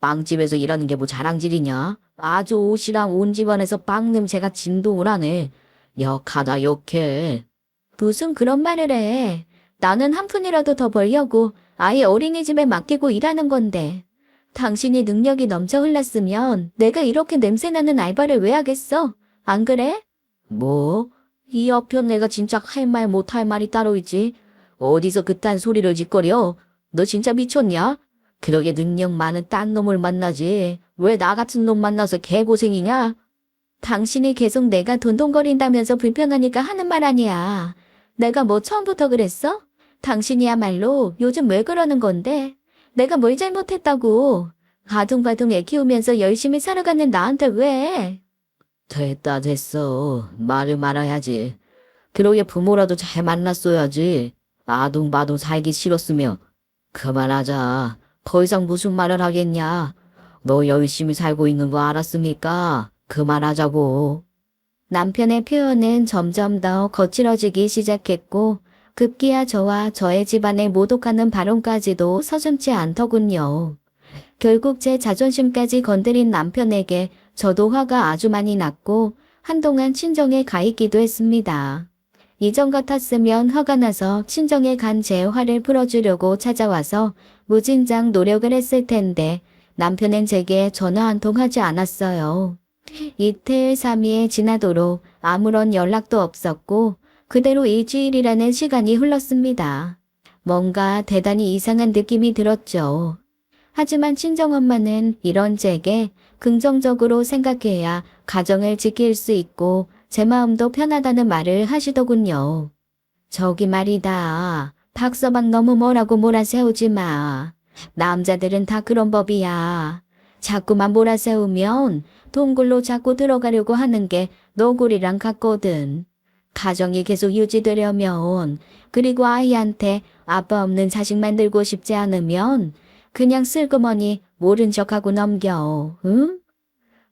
Speaker 2: 빵집에서 일하는 게 뭐 자랑질이냐? 아주 옷이랑 온 집안에서 빵 냄새가 진동을 하네. 역하다 역해.
Speaker 1: 무슨 그런 말을 해. 나는 한 푼이라도 더 벌려고 아이 어린이집에 맡기고 일하는 건데. 당신이 능력이 넘쳐 흘렀으면 내가 이렇게 냄새나는 알바를 왜 하겠어? 안 그래?
Speaker 2: 뭐? 이 옆편 내가 진짜 할 말 못할 말이 따로 있지. 어디서 그딴 소리를 짓거려? 너 진짜 미쳤냐? 그러게 능력 많은 딴 놈을 만나지. 왜 나 같은 놈 만나서 개고생이냐?
Speaker 1: 당신이 계속 내가 돈돈거린다면서 불편하니까 하는 말 아니야. 내가 뭐 처음부터 그랬어? 당신이야말로 요즘 왜 그러는 건데? 내가 뭘 잘못했다고? 아둥바둥 애 키우면서 열심히 살아가는 나한테 왜?
Speaker 2: 됐어. 말을 말아야지. 그러게 부모라도 잘 만났어야지. 아둥바둥 살기 싫었으면 그만하자. 더 이상 무슨 말을 하겠냐. 너 열심히 살고 있는 거 알았으니까 그만하자고.
Speaker 1: 남편의 표현은 점점 더 거칠어지기 시작했고 급기야 저와 저의 집안의 모독하는 발언까지도 서슴지 않더군요. 결국 제 자존심까지 건드린 남편에게 저도 화가 아주 많이 났고 한동안 친정에 가 있기도 했습니다. 이전 같았으면 화가 나서 친정에 간 제 화를 풀어주려고 찾아와서 무진장 노력을 했을 텐데 남편은 제게 전화 한 통 하지 않았어요. 이틀 3일 지나도록 아무런 연락도 없었고 그대로 일주일이라는 시간이 흘렀습니다. 뭔가 대단히 이상한 느낌이 들었죠. 하지만 친정엄마는 이런 제게 긍정적으로 생각해야 가정을 지킬 수 있고 제 마음도 편하다는 말을 하시더군요. 저기 말이다. 박서방 너무 뭐라고 몰아세우지 마. 남자들은 다 그런 법이야. 자꾸만 몰아세우면 동굴로 자꾸 들어가려고 하는 게 너구리랑 같거든. 가정이 계속 유지되려면 그리고 아이한테 아빠 없는 자식 만들고 싶지 않으면 그냥 슬그머니 모른 척하고 넘겨. 응?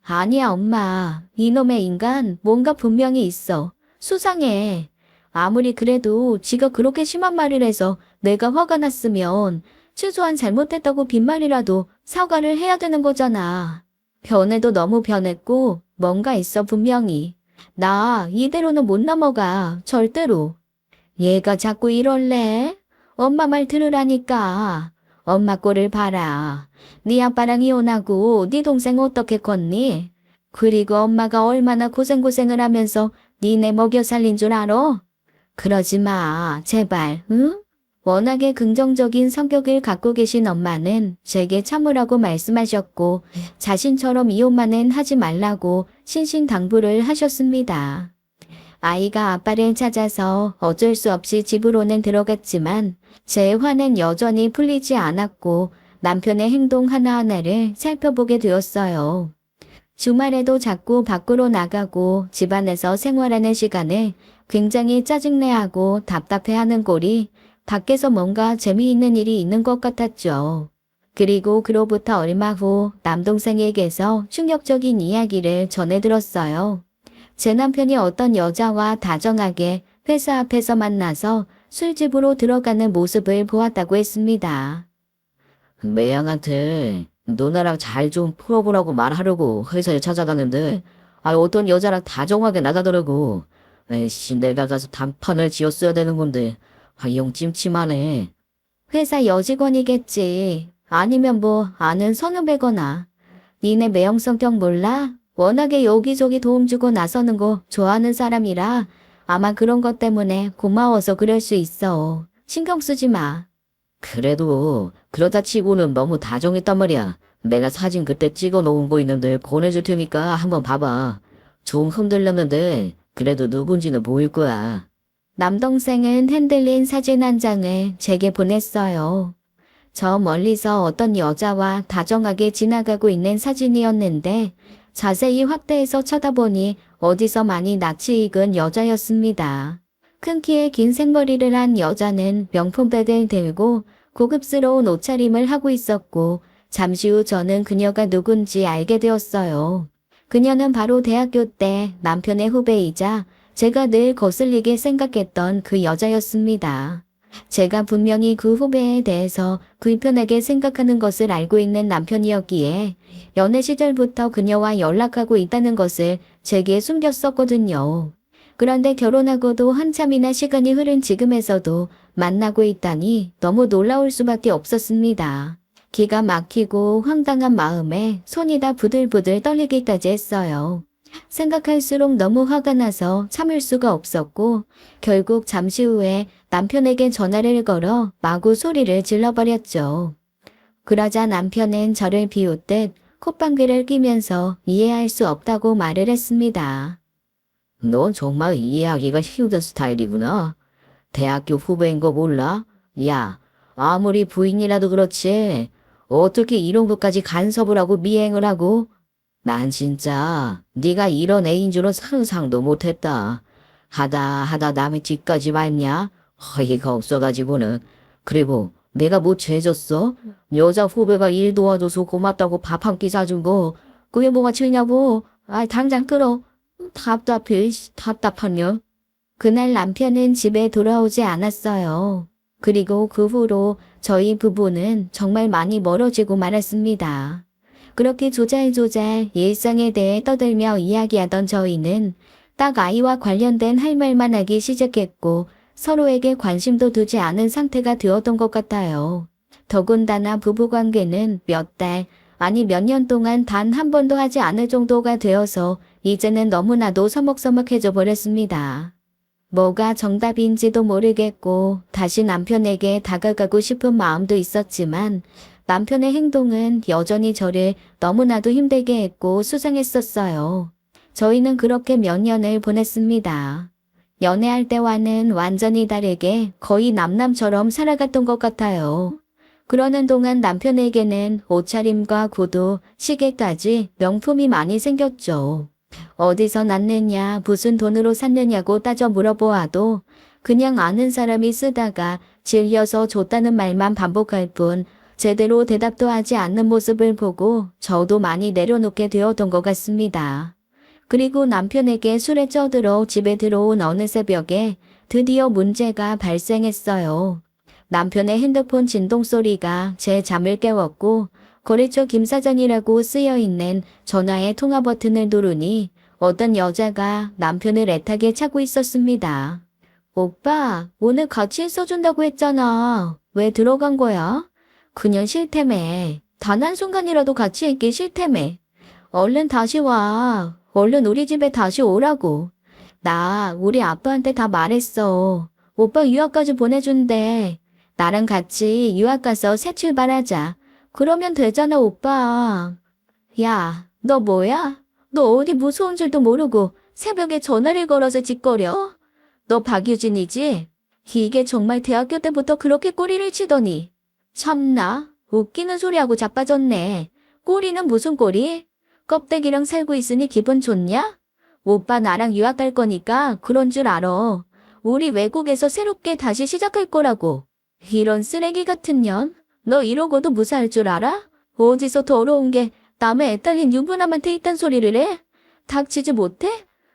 Speaker 1: 아니야 엄마. 이놈의 인간 뭔가 분명히 있어. 수상해. 아무리 그래도 지가 그렇게 심한 말을 해서 내가 화가 났으면 최소한 잘못했다고 빈말이라도 사과를 해야 되는 거잖아. 변해도 너무 변했고 뭔가 있어 분명히. 나 이대로는 못 넘어가. 절대로. 얘가 자꾸 이럴래? 엄마 말 들으라니까. 엄마 꼴을 봐라. 네 아빠랑 이혼하고 네 동생 어떻게 컸니? 그리고 엄마가 얼마나 고생을 하면서 니네 먹여 살린 줄 알아? 그러지 마. 제발. 응? 워낙에 긍정적인 성격을 갖고 계신 엄마는 제게 참으라고 말씀하셨고 자신처럼 이혼만은 하지 말라고 신신당부를 하셨습니다. 아이가 아빠를 찾아서 어쩔 수 없이 집으로는 들어갔지만 제 화는 여전히 풀리지 않았고 남편의 행동 하나하나를 살펴보게 되었어요. 주말에도 자꾸 밖으로 나가고 집안에서 생활하는 시간을 굉장히 짜증내하고 답답해하는 꼴이 밖에서 뭔가 재미있는 일이 있는 것 같았죠. 그리고 그로부터 얼마 후 남동생에게서 충격적인 이야기를 전해 들었어요. 제 남편이 어떤 여자와 다정하게 회사 앞에서 만나서 술집으로 들어가는 모습을 보았다고 했습니다.
Speaker 2: 매양한테 누나랑 잘 좀 풀어보라고 말하려고 회사에 찾아갔는데 어떤 여자랑 다정하게 나가더라고. 에이씨 내가 가서 단판을 지었어야 되는 건데 영 찜찜하네.
Speaker 1: 회사 여직원이겠지. 아니면 뭐 아는 선후배거나. 니네 매형 성격 몰라? 워낙에 여기저기 도움 주고 나서는 거 좋아하는 사람이라 아마 그런 것 때문에 고마워서 그럴 수 있어. 신경 쓰지 마.
Speaker 2: 그래도 그러다 치고는 너무 다정했단 말이야. 내가 사진 그때 찍어 놓은 거 있는데 보내줄 테니까 한번 봐봐. 좀 흔들렸는데 그래도 누군지는 보일 거야.
Speaker 1: 남동생은 흔들린 사진 한 장을 제게 보냈어요. 저 멀리서 어떤 여자와 다정하게 지나가고 있는 사진이었는데 자세히 확대해서 쳐다보니 어디서 많이 낯이 익은 여자였습니다. 큰 키에 긴 생머리를 한 여자는 명품백을 들고 고급스러운 옷차림을 하고 있었고 잠시 후 저는 그녀가 누군지 알게 되었어요. 그녀는 바로 대학교 때 남편의 후배이자 제가 늘 거슬리게 생각했던 그 여자였습니다. 제가 분명히 그 후배에 대해서 불편하게 생각하는 것을 알고 있는 남편이었기에 연애 시절부터 그녀와 연락하고 있다는 것을 제게 숨겼었거든요. 그런데 결혼하고도 한참이나 시간이 흐른 지금에서도 만나고 있다니 너무 놀라울 수밖에 없었습니다. 기가 막히고 황당한 마음에 손이 다 부들부들 떨리기까지 했어요. 생각할수록 너무 화가 나서 참을 수가 없었고 결국 잠시 후에 남편에게 전화를 걸어 마구 소리를 질러버렸죠. 그러자 남편은 저를 비웃듯 콧방귀를 뀌면서 이해할 수 없다고 말을 했습니다.
Speaker 2: 넌 정말 이해하기가 힘든 스타일이구나. 대학교 후배인 거 몰라? 야, 아무리 부인이라도 그렇지. 어떻게 이런 것까지 간섭을 하고 미행을 하고? 난 진짜 네가 이런 애인 줄은 상상도 못했다. 하다 남의 집까지 밟냐? 허이가 없어가지고는. 그리고 내가 뭐 죄졌어? 여자 후배가 일 도와줘서 고맙다고 밥 한 끼 사준 거 그게 뭐가 죄냐고? 아 당장 끌어. 답답해. 답답한 년.
Speaker 1: 그날 남편은 집에 돌아오지 않았어요. 그리고 그 후로 저희 부부는 정말 많이 멀어지고 말았습니다. 그렇게 조잘조잘 일상에 대해 떠들며 이야기하던 저희는 딱 아이와 관련된 할 말만 하기 시작했고 서로에게 관심도 두지 않은 상태가 되었던 것 같아요. 더군다나 부부관계는 몇 달, 아니 몇 년 동안 단 한 번도 하지 않을 정도가 되어서 이제는 너무나도 서먹서먹해져 버렸습니다. 뭐가 정답인지도 모르겠고 다시 남편에게 다가가고 싶은 마음도 있었지만 남편의 행동은 여전히 저를 너무나도 힘들게 했고 수상했었어요. 저희는 그렇게 몇 년을 보냈습니다. 연애할 때와는 완전히 다르게 거의 남남처럼 살아갔던 것 같아요. 그러는 동안 남편에게는 옷차림과 구두, 시계까지 명품이 많이 생겼죠. 어디서 났느냐, 무슨 돈으로 샀느냐고 따져 물어보아도 그냥 아는 사람이 쓰다가 질려서 줬다는 말만 반복할 뿐 제대로 대답도 하지 않는 모습을 보고 저도 많이 내려놓게 되었던 것 같습니다. 그리고 남편에게 술에 쪄들어 집에 들어온 어느 새벽에 드디어 문제가 발생했어요. 남편의 핸드폰 진동 소리가 제 잠을 깨웠고 거래처 김사장이라고 쓰여있는 전화의 통화 버튼을 누르니 어떤 여자가 남편을 애타게 차고 있었습니다. 오빠, 오늘 같이 있어준다고 했잖아. 왜 들어간 거야? 그년 싫다며. 단 한순간이라도 같이 있기 싫다며. 얼른 다시 와. 얼른 우리 집에 다시 오라고. 나 우리 아빠한테 다 말했어. 오빠 유학까지 보내준대. 나랑 같이 유학 가서 새 출발하자. 그러면 되잖아, 오빠. 야, 너 뭐야? 너 어디 무서운 줄도 모르고 새벽에 전화를 걸어서 짓거려? 너 박유진이지? 이게 정말 대학교 때부터 그렇게 꼬리를 치더니. 참나, 웃기는 소리하고 자빠졌네. 꼬리는 무슨 꼬리? 껍데기랑 살고 있으니 기분 좋냐? 오빠 나랑 유학 갈 거니까 그런 줄 알아. 우리 외국에서 새롭게 다시 시작할 거라고. 이런 쓰레기 같은 년? 너 이러고도 무사할 줄 알아? 어디서 더러운 게 남의 애딸린 유부남한테 있단 소리를 해? 닥치지 못해?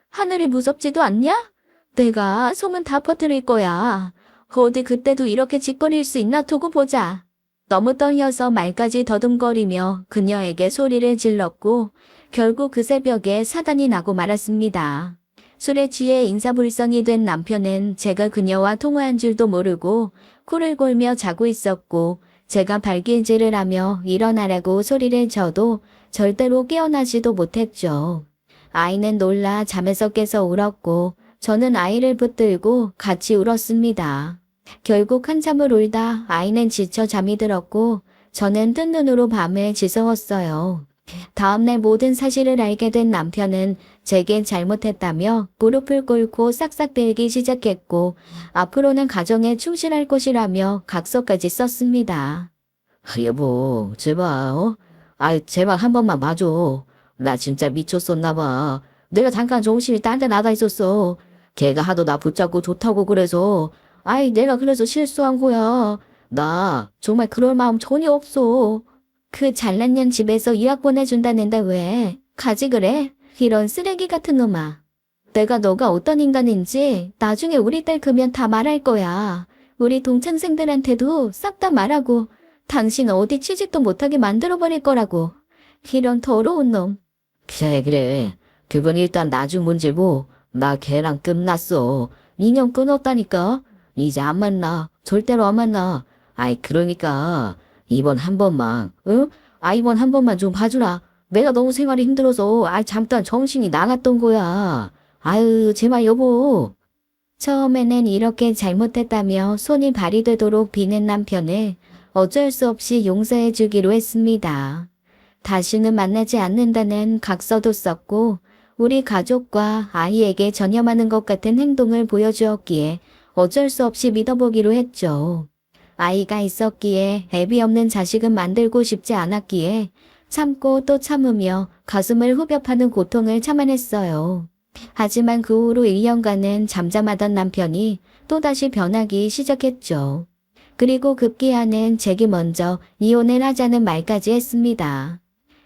Speaker 1: 하늘이 무섭지도 않냐? 내가 소문 다 퍼뜨릴 거야. 어디 그때도 이렇게 짓거릴 수 있나 두고 보자. 너무 떨려서 말까지 더듬거리며 그녀에게 소리를 질렀고 결국 그 새벽에 사단이 나고 말았습니다. 술에 취해 인사불성이 된 남편은 제가 그녀와 통화한 줄도 모르고 코를 골며 자고 있었고 제가 발길질을 하며 일어나라고 소리를 쳐도 절대로 깨어나지도 못했죠. 아이는 놀라 잠에서 깨서 울었고 저는 아이를 붙들고 같이 울었습니다. 결국 한참을 울다 아이는 지쳐 잠이 들었고 저는 뜬 눈으로 밤을 지새웠어요. 다음날 모든 사실을 알게 된 남편은 제게 잘못했다며 무릎을 꿇고 싹싹 빌기 시작했고 앞으로는 가정에 충실할 것이라며 각서까지 썼습니다.
Speaker 2: 여보, 제발, 제발 한 번만 봐줘. 나 진짜 미쳤었나 봐. 내가 잠깐 정신이 딴 데 나가 있었어. 걔가 하도 나 붙잡고 좋다고 그래서, 내가 그래서 실수한 거야. 나 정말 그럴 마음 전혀 없어.
Speaker 1: 그 잘난 년 집에서 유학 보내준다는데 왜 가지 그래? 이런 쓰레기 같은 놈아. 내가 너가 어떤 인간인지 나중에 우리 딸 크면 다 말할 거야. 우리 동창생들한테도 싹 다 말하고 당신 어디 취직도 못하게 만들어버릴 거라고. 이런 더러운 놈.
Speaker 2: 그래. 그건 일단 나중 문제고, 나 걔랑 끝났어. 인연 끊었다니까. 이제 안 만나. 절대로 안 만나. 그러니까. 이번 한 번만, 응? 이번 한 번만 좀 봐주라. 내가 너무 생활이 힘들어서, 잠깐 정신이 나갔던 거야. 제발 여보.
Speaker 1: 처음에는 이렇게 잘못했다며 손이 발이 되도록 비는 남편을 어쩔 수 없이 용서해 주기로 했습니다. 다시는 만나지 않는다는 각서도 썼고 우리 가족과 아이에게 전념하는 것 같은 행동을 보여주었기에 어쩔 수 없이 믿어보기로 했죠. 아이가 있었기에 애비 없는 자식은 만들고 싶지 않았기에 참고 또 참으며 가슴을 후벼 파는 고통을 참아냈어요. 하지만 그 후로 1년간은 잠잠하던 남편이 또다시 변하기 시작했죠. 그리고 급기야는 제게 먼저 이혼을 하자는 말까지 했습니다.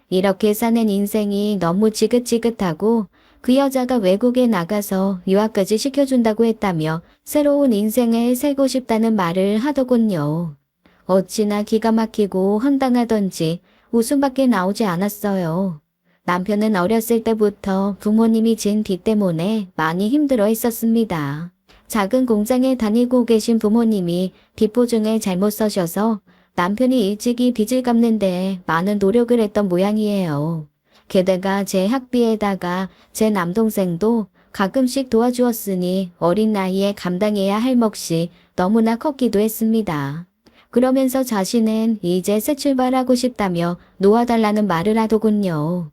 Speaker 1: 이렇게 사는 인생이 너무 지긋지긋하고 그 여자가 외국에 나가서 유학까지 시켜준다고 했다며 새로운 인생을 살고 싶다는 말을 하더군요. 어찌나 기가 막히고 황당하던지 웃음밖에 나오지 않았어요. 남편은 어렸을 때부터 부모님이 진 빚 때문에 많이 힘들어 했었습니다. 작은 공장에 다니고 계신 부모님이 빚 보증을 잘못 써셔서 남편이 일찍이 빚을 갚는데 많은 노력을 했던 모양이에요. 게다가 제 학비에다가 제 남동생도 가끔씩 도와주었으니 어린 나이에 감당해야 할 몫이 너무나 컸기도 했습니다. 그러면서 자신은 이제 새 출발하고 싶다며 놓아달라는 말을 하더군요.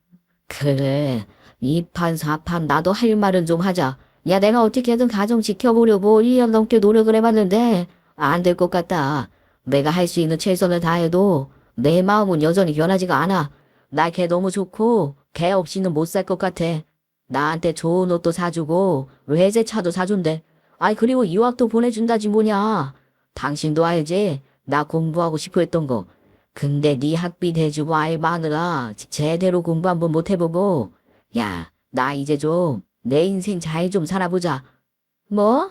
Speaker 2: 그래, 이판 4판 나도 할 말은 좀 하자. 야, 내가 어떻게든 가정 지켜보려고 1년 넘게 노력을 해봤는데 안 될 것 같다. 내가 할 수 있는 최선을 다해도 내 마음은 여전히 변하지가 않아. 나 걔 너무 좋고 걔 없이는 못 살 것 같아. 나한테 좋은 옷도 사주고 외제차도 사준대. 아이 그리고 유학도 보내준다지 뭐냐. 당신도 알지? 나 공부하고 싶어 했던 거. 근데 네 학비 대주고 아이 마느라 제대로 공부 한번 못 해보고. 야, 나 이제 좀 내 인생 잘 좀 살아보자.
Speaker 1: 뭐?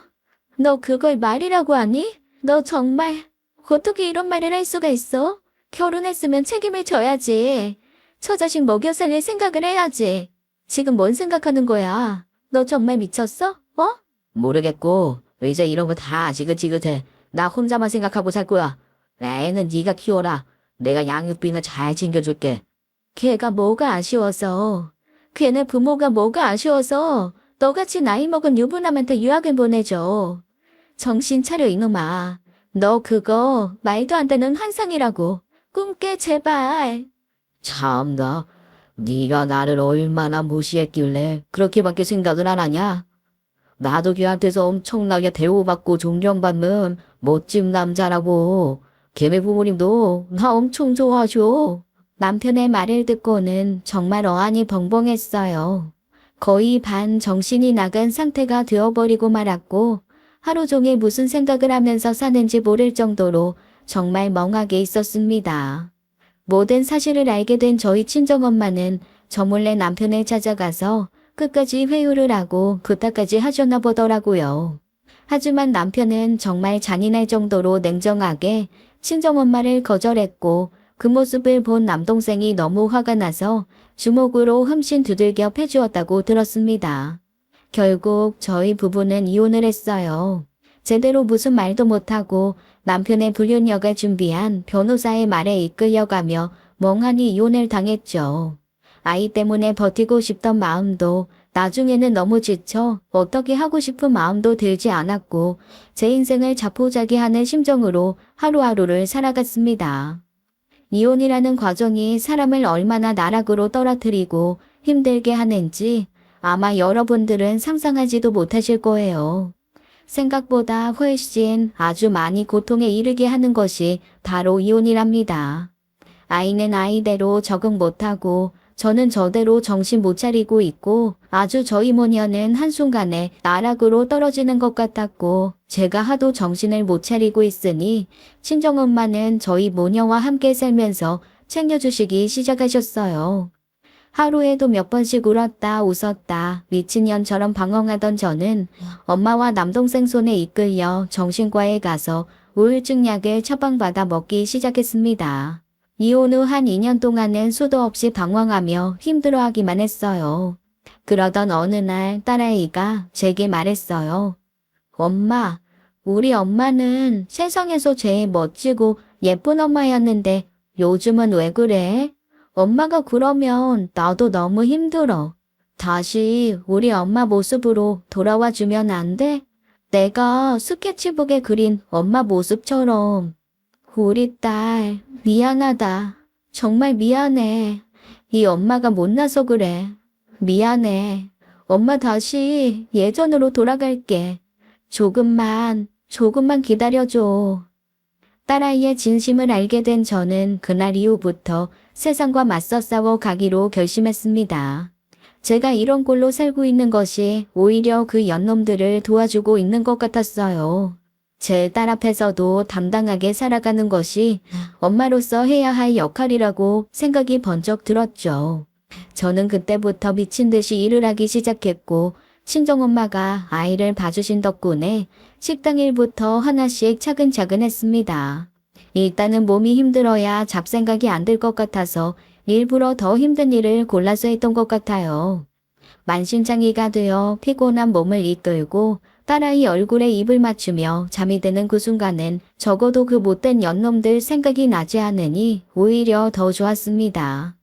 Speaker 1: 너 그걸 말이라고 하니? 너 정말 어떻게 이런 말을 할 수가 있어? 결혼했으면 책임을 져야지. 처자식 먹여 살릴 생각을 해야지. 지금 뭔 생각하는 거야? 너 정말 미쳤어? 어?
Speaker 2: 모르겠고 이제 이런 거 다 지긋지긋해. 나 혼자만 생각하고 살 거야. 애는 네가 키워라. 내가 양육비는 잘 챙겨줄게.
Speaker 1: 걔가 뭐가 아쉬워서. 걔네 부모가 뭐가 아쉬워서 너같이 나이 먹은 유부남한테 유학을 보내줘. 정신 차려 이놈아. 너 그거 말도 안 되는 환상이라고. 꿈 깨 제발.
Speaker 2: 참나. 네가 나를 얼마나 무시했길래 그렇게밖에 생각을 안 하냐? 나도 걔한테서 엄청나게 대우받고 존경받는 멋진 남자라고. 걔네 부모님도 나 엄청 좋아하셔.
Speaker 1: 남편의 말을 듣고는 정말 어안이 벙벙했어요. 거의 반 정신이 나간 상태가 되어버리고 말았고 하루 종일 무슨 생각을 하면서 사는지 모를 정도로 정말 멍하게 있었습니다. 모든 사실을 알게 된 저희 친정엄마는 저 몰래 남편을 찾아가서 끝까지 회유를 하고 부탁까지 하셨나 보더라고요. 하지만 남편은 정말 잔인할 정도로 냉정하게 친정엄마를 거절했고 그 모습을 본 남동생이 너무 화가 나서 주먹으로 흠씬 두들겨 패주었다고 들었습니다. 결국 저희 부부는 이혼을 했어요. 제대로 무슨 말도 못하고 남편의 불륜여가 준비한 변호사의 말에 이끌려가며 멍하니 이혼을 당했죠. 아이 때문에 버티고 싶던 마음도 나중에는 너무 지쳐 어떻게 하고 싶은 마음도 들지 않았고 제 인생을 자포자기하는 심정으로 하루하루를 살아갔습니다. 이혼이라는 과정이 사람을 얼마나 나락으로 떨어뜨리고 힘들게 하는지 아마 여러분들은 상상하지도 못하실 거예요. 생각보다 훨씬 아주 많이 고통에 이르게 하는 것이 바로 이혼이랍니다. 아이는 아이대로 적응 못하고 저는 저대로 정신 못 차리고 있고 아주 저희 모녀는 한순간에 나락으로 떨어지는 것 같았고 제가 하도 정신을 못 차리고 있으니 친정엄마는 저희 모녀와 함께 살면서 챙겨주시기 시작하셨어요. 하루에도 몇 번씩 울었다 웃었다 미친년처럼 방황하던 저는 엄마와 남동생 손에 이끌려 정신과에 가서 우울증 약을 처방받아 먹기 시작했습니다. 이혼 후 한 2년 동안은 수도 없이 방황하며 힘들어하기만 했어요. 그러던 어느 날 딸아이가 제게 말했어요. 엄마, 우리 엄마는 세상에서 제일 멋지고 예쁜 엄마였는데 요즘은 왜 그래? 엄마가 그러면 나도 너무 힘들어. 다시 우리 엄마 모습으로 돌아와 주면 안 돼? 내가 스케치북에 그린 엄마 모습처럼. 우리 딸, 미안하다. 정말 미안해. 이 엄마가 못나서 그래. 미안해. 엄마 다시 예전으로 돌아갈게. 조금만 기다려줘. 딸아이의 진심을 알게 된 저는 그날 이후부터 세상과 맞서 싸워 가기로 결심했습니다. 제가 이런 꼴로 살고 있는 것이 오히려 그 연놈들을 도와주고 있는 것 같았어요. 제 딸 앞에서도 당당하게 살아가는 것이 엄마로서 해야 할 역할이라고 생각이 번쩍 들었죠. 저는 그때부터 미친 듯이 일을 하기 시작했고 친정엄마가 아이를 봐주신 덕분에 식당 일부터 하나씩 차근차근 했습니다. 일단은 몸이 힘들어야 잡생각이 안 들 것 같아서 일부러 더 힘든 일을 골라서 했던 것 같아요. 만신창이가 되어 피곤한 몸을 이끌고 딸아이 얼굴에 입을 맞추며 잠이 드는 그 순간은 적어도 그 못된 연놈들 생각이 나지 않으니 오히려 더 좋았습니다.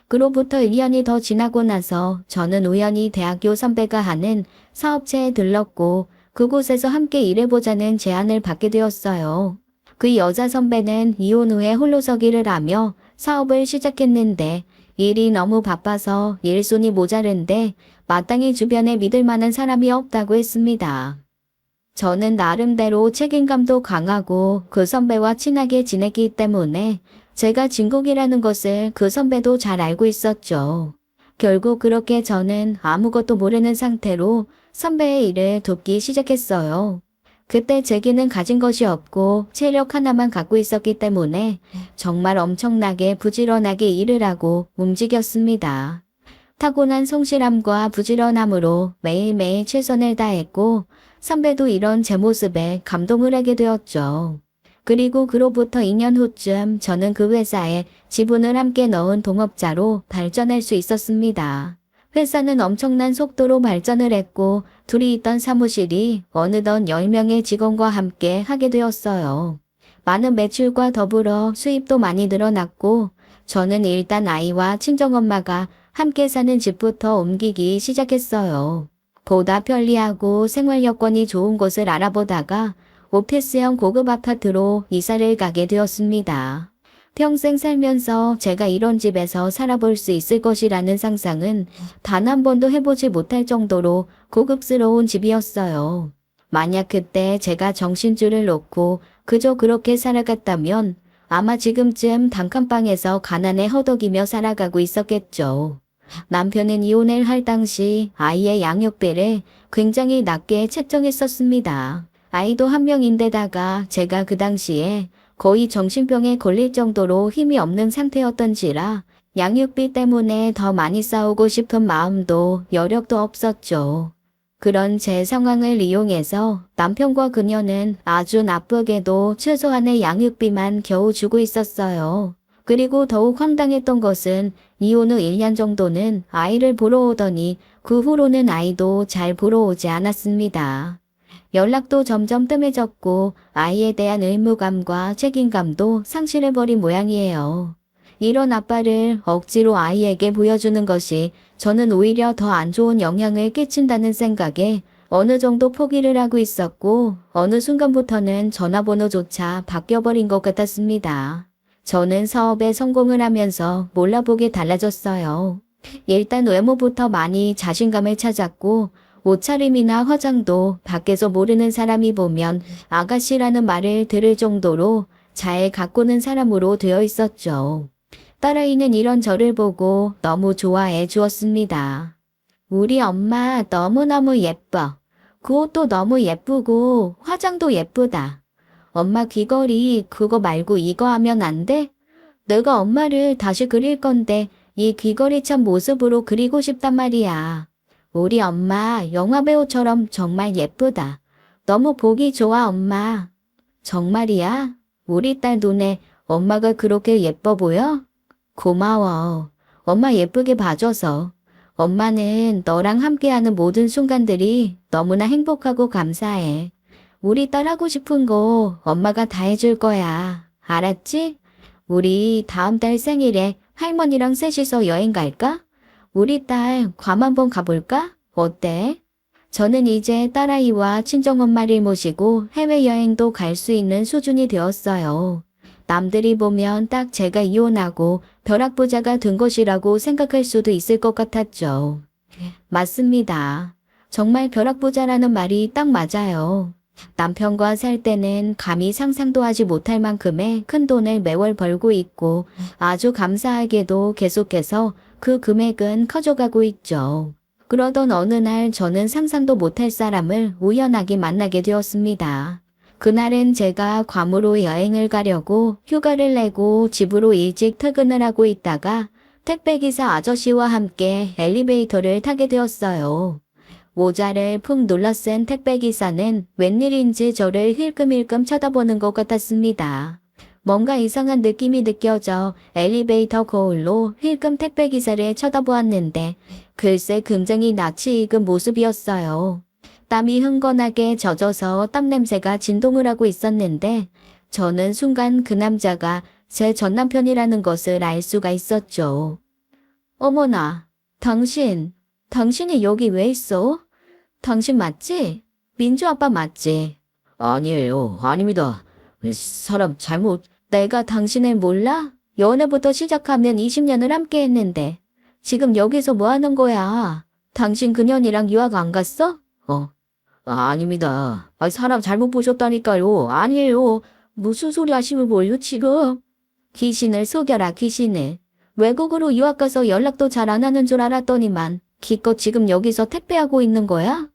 Speaker 1: 그로부터 1년이 더 지나고 나서 저는 우연히 대학교 선배가 하는 사업체에 들렀고 그곳에서 함께 일해보자는 제안을 받게 되었어요. 그 여자 선배는 이혼 후에 홀로서기를 하며 사업을 시작했는데 일이 너무 바빠서 일손이 모자른데 마땅히 주변에 믿을 만한 사람이 없다고 했습니다. 저는 나름대로 책임감도 강하고 그 선배와 친하게 지냈기 때문에 제가 진국이라는 것을 그 선배도 잘 알고 있었죠. 결국 그렇게 저는 아무것도 모르는 상태로 선배의 일을 돕기 시작했어요. 그때 제게는 가진 것이 없고 체력 하나만 갖고 있었기 때문에 정말 엄청나게 부지런하게 일을 하고 움직였습니다. 타고난 성실함과 부지런함으로 매일매일 최선을 다했고 선배도 이런 제 모습에 감동을 하게 되었죠. 그리고 그로부터 2년 후쯤 저는 그 회사에 지분을 함께 넣은 동업자로 발전할 수 있었습니다. 회사는 엄청난 속도로 발전을 했고 둘이 있던 사무실이 어느덧 10명의 직원과 함께 하게 되었어요. 많은 매출과 더불어 수입도 많이 늘어났고 저는 일단 아이와 친정엄마가 함께 사는 집부터 옮기기 시작했어요. 보다 편리하고 생활 여건이 좋은 곳을 알아보다가 오피스형 고급 아파트로 이사를 가게 되었습니다. 평생 살면서 제가 이런 집에서 살아볼 수 있을 것이라는 상상은 단 한 번도 해보지 못할 정도로 고급스러운 집이었어요. 만약 그때 제가 정신줄을 놓고 그저 그렇게 살아갔다면 아마 지금쯤 단칸방에서 가난에 허덕이며 살아가고 있었겠죠. 남편은 이혼을 할 당시 아이의 양육비를 굉장히 낮게 책정했었습니다. 아이도 한 명인데다가 제가 그 당시에 거의 정신병에 걸릴 정도로 힘이 없는 상태였던지라 양육비 때문에 더 많이 싸우고 싶은 마음도 여력도 없었죠. 그런 제 상황을 이용해서 남편과 그녀는 아주 나쁘게도 최소한의 양육비만 겨우 주고 있었어요. 그리고 더욱 황당했던 것은 이혼 후 1년 정도는 아이를 보러 오더니 그 후로는 아이도 잘 보러 오지 않았습니다. 연락도 점점 뜸해졌고 아이에 대한 의무감과 책임감도 상실해버린 모양이에요. 이런 아빠를 억지로 아이에게 보여주는 것이 저는 오히려 더 안 좋은 영향을 끼친다는 생각에 어느 정도 포기를 하고 있었고 어느 순간부터는 전화번호조차 바뀌어버린 것 같았습니다. 저는 사업에 성공을 하면서 몰라보게 달라졌어요. 일단 외모부터 많이 자신감을 찾았고 옷차림이나 화장도 밖에서 모르는 사람이 보면 아가씨라는 말을 들을 정도로 잘 가꾸는 사람으로 되어 있었죠. 딸아이는 이런 저를 보고 너무 좋아해 주었습니다. 우리 엄마 너무너무 예뻐. 그 옷도 너무 예쁘고 화장도 예쁘다. 엄마 귀걸이 그거 말고 이거 하면 안 돼? 내가 엄마를 다시 그릴 건데 이 귀걸이참 모습으로 그리고 싶단 말이야. 우리 엄마 영화배우처럼 정말 예쁘다. 너무 보기 좋아 엄마. 정말이야? 우리 딸 눈에 엄마가 그렇게 예뻐 보여? 고마워. 엄마 예쁘게 봐줘서. 엄마는 너랑 함께하는 모든 순간들이 너무나 행복하고 감사해. 우리 딸 하고 싶은 거 엄마가 다 해줄 거야. 알았지? 우리 다음 달 생일에 할머니랑 셋이서 여행 갈까? 우리 딸 괌 한번 가볼까? 어때? 저는 이제 딸아이와 친정엄마를 모시고 해외여행도 갈 수 있는 수준이 되었어요. 남들이 보면 딱 제가 이혼하고 벼락부자가 된 것이라고 생각할 수도 있을 것 같았죠. 맞습니다. 정말 벼락부자라는 말이 딱 맞아요. 남편과 살 때는 감히 상상도 하지 못할 만큼의 큰 돈을 매월 벌고 있고 아주 감사하게도 계속해서 그 금액은 커져가고 있죠. 그러던 어느 날 저는 상상도 못할 사람을 우연하게 만나게 되었습니다. 그날은 제가 괌으로 여행을 가려고 휴가를 내고 집으로 일찍 퇴근을 하고 있다가 택배기사 아저씨와 함께 엘리베이터를 타게 되었어요. 모자를 푹 눌러쓴 택배기사는 웬일인지 저를 힐끔힐끔 쳐다보는 것 같았습니다. 뭔가 이상한 느낌이 느껴져 엘리베이터 거울로 힐끔 택배기사를 쳐다보았는데 글쎄 굉장히 낯이 익은 모습이었어요. 땀이 흥건하게 젖어서 땀 냄새가 진동을 하고 있었는데 저는 순간 그 남자가 제 전남편이라는 것을 알 수가 있었죠. 어머나, 당신이 여기 왜 있어? 당신 맞지? 민주 아빠 맞지?
Speaker 2: 아니에요. 아닙니다. 사람 잘못.
Speaker 1: 내가 당신을 몰라? 연애부터 시작하면 20년을 함께 했는데 지금 여기서 뭐 하는 거야? 당신 그년이랑 유학 안 갔어?
Speaker 2: 아닙니다. 사람 잘못 보셨다니까요. 아니에요. 무슨 소리 하시는 거예요, 지금?
Speaker 1: 귀신을 속여라, 귀신을. 외국으로 유학 가서 연락도 잘 안 하는 줄 알았더니만 기껏 지금 여기서 택배하고 있는 거야?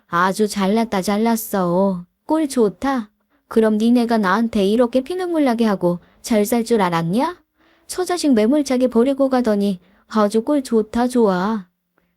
Speaker 1: 아주 잘났다, 잘났어. 꼴 좋다. 그럼 니네가 나한테 이렇게 피눈물 나게 하고 잘 살 줄 알았냐? 처자식 매몰차게 버리고 가더니 아주 꼴 좋다, 좋아.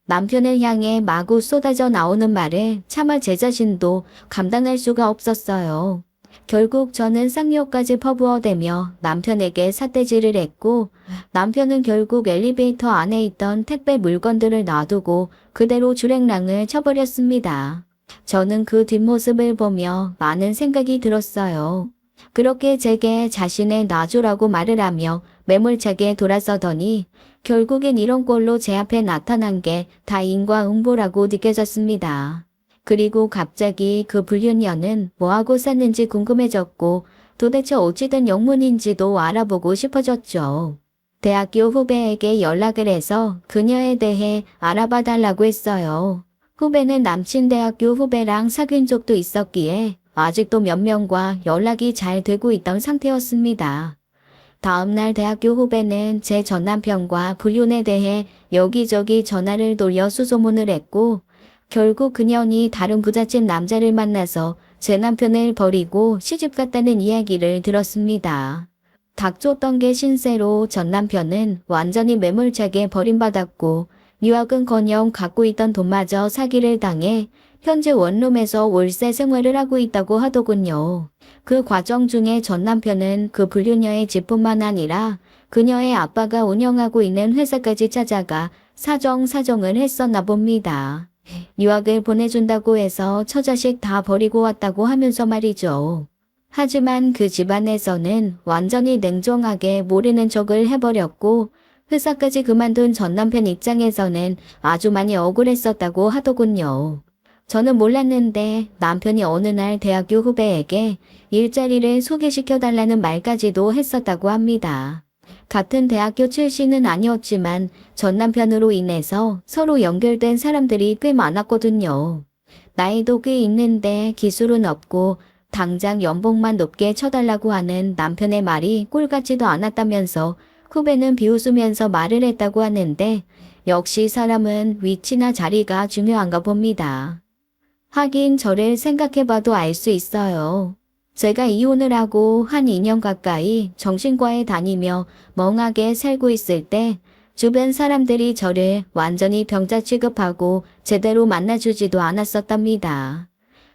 Speaker 1: 남편을 향해 마구 쏟아져 나오는 말에 차마 제 자신도 감당할 수가 없었어요. 결국 저는 쌍욕까지 퍼부어대며 남편에게 삿대질을 했고 남편은 결국 엘리베이터 안에 있던 택배 물건들을 놔두고 그대로 주랭랑을 쳐버렸습니다. 저는 그 뒷모습을 보며 많은 생각이 들었어요. 그렇게 제게 자신을 놔주라고 말을 하며 매몰차게 돌아서더니 결국엔 이런 꼴로 제 앞에 나타난 게 다 인과응보라고 느껴졌습니다. 그리고 갑자기 그 불륜녀는 뭐하고 샀는지 궁금해졌고 도대체 어찌된 영문인지도 알아보고 싶어졌죠. 대학교 후배에게 연락을 해서 그녀에 대해 알아봐 달라고 했어요. 후배는 남친 대학교 후배랑 사귄 적도 있었기에 아직도 몇 명과 연락이 잘 되고 있던 상태였습니다. 다음날 대학교 후배는 제 전남편과 불륜에 대해 여기저기 전화를 돌려 수소문을 했고 결국 그년이 다른 부잣집 남자를 만나서 제 남편을 버리고 시집 갔다는 이야기를 들었습니다. 닥쳤던 게 신세로 전 남편은 완전히 매몰차게 버림받았고 유학은커녕 갖고 있던 돈마저 사기를 당해 현재 원룸에서 월세 생활을 하고 있다고 하더군요. 그 과정 중에 전 남편은 그 불륜녀의 집뿐만 아니라 그녀의 아빠가 운영하고 있는 회사까지 찾아가 사정을 했었나 봅니다. 유학을 보내준다고 해서 처자식 다 버리고 왔다고 하면서 말이죠. 하지만 그 집안에서는 완전히 냉정하게 모르는 척을 해버렸고 회사까지 그만둔 전 남편 입장에서는 아주 많이 억울했었다고 하더군요. 저는 몰랐는데 남편이 어느 날 대학교 후배에게 일자리를 소개시켜달라는 말까지도 했었다고 합니다. 같은 대학교 출신은 아니었지만 전 남편으로 인해서 서로 연결된 사람들이 꽤 많았거든요. 나이도 꽤 있는데 기술은 없고 당장 연봉만 높게 쳐달라고 하는 남편의 말이 꿀같지도 않았다면서 후배는 비웃으면서 말을 했다고 하는데 역시 사람은 위치나 자리가 중요한가 봅니다. 하긴 저를 생각해봐도 알 수 있어요. 제가 이혼을 하고 한 2년 가까이 정신과에 다니며 멍하게 살고 있을 때 주변 사람들이 저를 완전히 병자 취급하고 제대로 만나주지도 않았었답니다.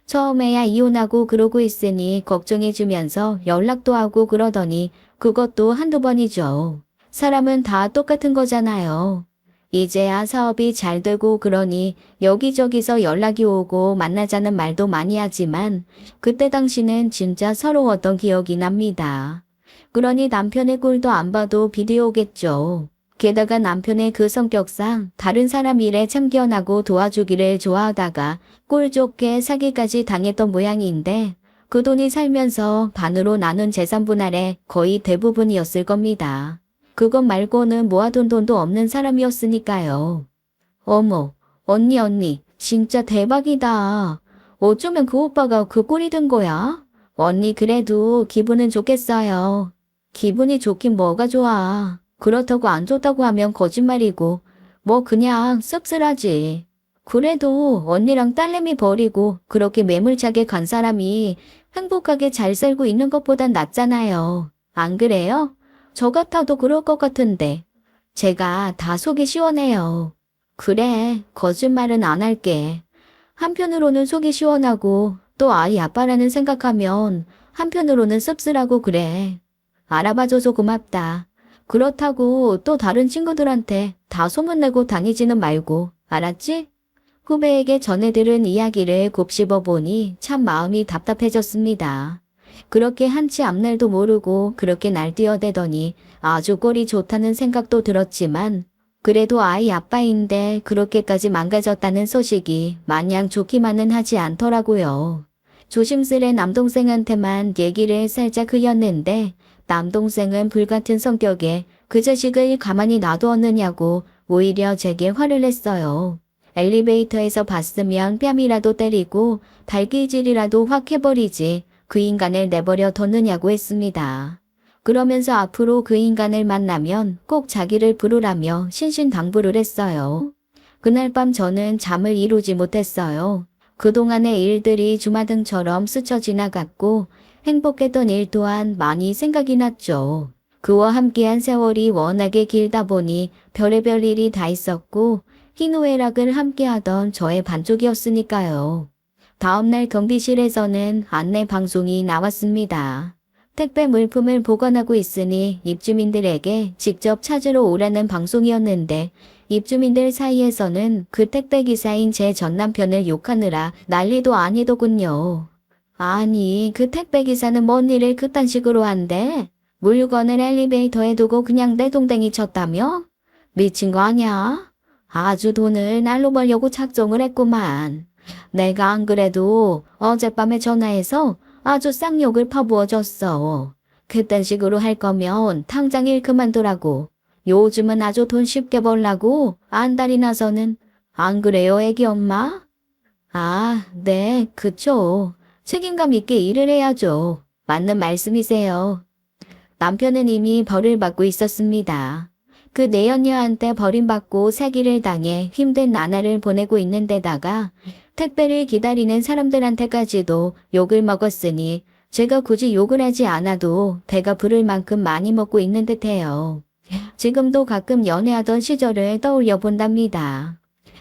Speaker 1: 처음에야 이혼하고 그러고 있으니 걱정해주면서 연락도 하고 그러더니 그것도 한두 번이죠. 사람은 다 똑같은 거잖아요. 이제야 사업이 잘 되고 그러니 여기저기서 연락이 오고 만나자는 말도 많이 하지만 그때 당시는 진짜 서러웠던 기억이 납니다. 그러니 남편의 꼴도 안 봐도 비디오겠죠. 게다가 남편의 그 성격상 다른 사람 일에 참견하고 도와주기를 좋아하다가 꼴 좋게 사기까지 당했던 모양인데 그 돈이 살면서 반으로 나눈 재산 분할의 거의 대부분이었을 겁니다. 그것 말고는 모아둔 돈도 없는 사람이었으니까요. 어머, 언니, 진짜 대박이다. 어쩌면 그 오빠가 그 꼴이 든 거야? 언니 그래도 기분은 좋겠어요. 기분이 좋긴 뭐가 좋아. 그렇다고 안 좋다고 하면 거짓말이고 뭐 그냥 씁쓸하지. 그래도 언니랑 딸내미 버리고 그렇게 매몰차게 간 사람이 행복하게 잘 살고 있는 것보단 낫잖아요. 안 그래요? 저 같아도 그럴 것 같은데. 제가 다 속이 시원해요. 그래, 거짓말은 안 할게. 한편으로는 속이 시원하고 또 아이 아빠라는 생각하면 한편으로는 씁쓸하고 그래. 알아봐줘서 고맙다. 그렇다고 또 다른 친구들한테 다 소문내고 다니지는 말고, 알았지? 후배에게 전해 들은 이야기를 곱씹어 보니 참 마음이 답답해졌습니다. 그렇게 한치 앞날도 모르고 그렇게 날뛰어대더니 아주 꼴이 좋다는 생각도 들었지만 그래도 아이 아빠인데 그렇게까지 망가졌다는 소식이 마냥 좋기만은 하지 않더라고요. 조심스레 남동생한테만 얘기를 살짝 흘렸는데 남동생은 불같은 성격에 그 자식을 가만히 놔두었느냐고 오히려 제게 화를 냈어요. 엘리베이터에서 봤으면 뺨이라도 때리고 발길질이라도 확 해버리지 그 인간을 내버려 뒀느냐고 했습니다. 그러면서 앞으로 그 인간을 만나면 꼭 자기를 부르라며 신신당부를 했어요. 그날 밤 저는 잠을 이루지 못했어요. 그동안의 일들이 주마등처럼 스쳐 지나갔고 행복했던 일 또한 많이 생각이 났죠. 그와 함께한 세월이 워낙에 길다 보니 별의별 일이 다 있었고 희노애락을 함께하던 저의 반쪽이었으니까요. 다음날 경비실에서는 안내 방송이 나왔습니다. 택배 물품을 보관하고 있으니 입주민들에게 직접 찾으러 오라는 방송이었는데 입주민들 사이에서는 그 택배 기사인 제 전남편을 욕하느라 난리도 아니더군요. 아니, 그 택배 기사는 뭔 일을 그딴 식으로 한대? 물건을 엘리베이터에 두고 그냥 내동댕이 쳤다며? 미친 거 아냐? 아주 돈을 날로 벌려고 작정을 했구만. 내가 안 그래도 어젯밤에 전화해서 아주 쌍욕을 퍼부어줬어. 그딴 식으로 할 거면 당장 일 그만두라고. 요즘은 아주 돈 쉽게 벌라고 안달이 나서는. 안 그래요, 애기 엄마? 아, 네, 그쵸. 책임감 있게 일을 해야죠. 맞는 말씀이세요. 남편은 이미 벌을 받고 있었습니다. 그 내연녀한테 버림받고 사기를 당해 힘든 나날을 보내고 있는 데다가 택배를 기다리는 사람들한테까지도 욕을 먹었으니 제가 굳이 욕을 하지 않아도 배가 부를 만큼 많이 먹고 있는 듯해요. 지금도 가끔 연애하던 시절을 떠올려 본답니다.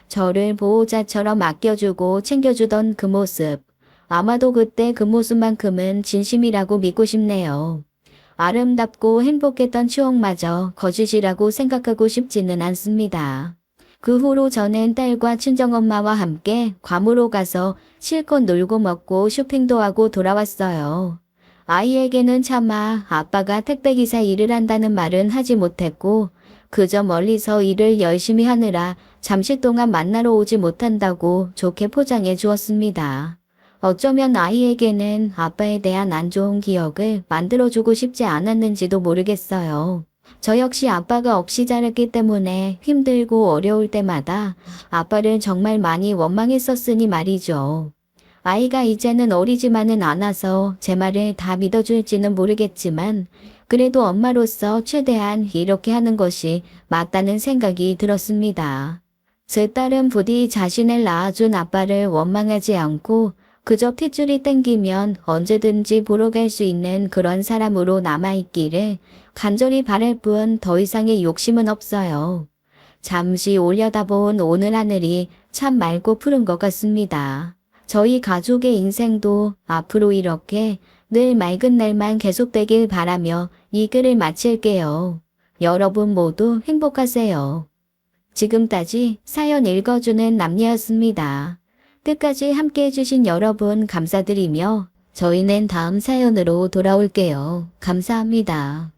Speaker 1: 저를 보호자처럼 아껴주고 챙겨주던 그 모습. 아마도 그때 그 모습만큼은 진심이라고 믿고 싶네요. 아름답고 행복했던 추억마저 거짓이라고 생각하고 싶지는 않습니다. 그 후로 저는 딸과 친정엄마와 함께 괌으로 가서 실컷 놀고 먹고 쇼핑도 하고 돌아왔어요. 아이에게는 차마 아빠가 택배기사 일을 한다는 말은 하지 못했고 그저 멀리서 일을 열심히 하느라 잠시 동안 만나러 오지 못한다고 좋게 포장해 주었습니다. 어쩌면 아이에게는 아빠에 대한 안 좋은 기억을 만들어주고 싶지 않았는지도 모르겠어요. 저 역시 아빠가 없이 자랐기 때문에 힘들고 어려울 때마다 아빠를 정말 많이 원망했었으니 말이죠. 아이가 이제는 어리지만은 않아서 제 말을 다 믿어줄지는 모르겠지만 그래도 엄마로서 최대한 이렇게 하는 것이 맞다는 생각이 들었습니다. 제 딸은 부디 자신을 낳아준 아빠를 원망하지 않고 그저 핏줄이 땡기면 언제든지 보러 갈 수 있는 그런 사람으로 남아있기를 간절히 바랄 뿐 더 이상의 욕심은 없어요. 잠시 올려다본 오늘 하늘이 참 맑고 푸른 것 같습니다. 저희 가족의 인생도 앞으로 이렇게 늘 맑은 날만 계속되길 바라며 이 글을 마칠게요. 여러분 모두 행복하세요. 지금까지 사연 읽어주는 남녀였습니다. 끝까지 함께 해주신 여러분 감사드리며 저희는 다음 사연으로 돌아올게요. 감사합니다.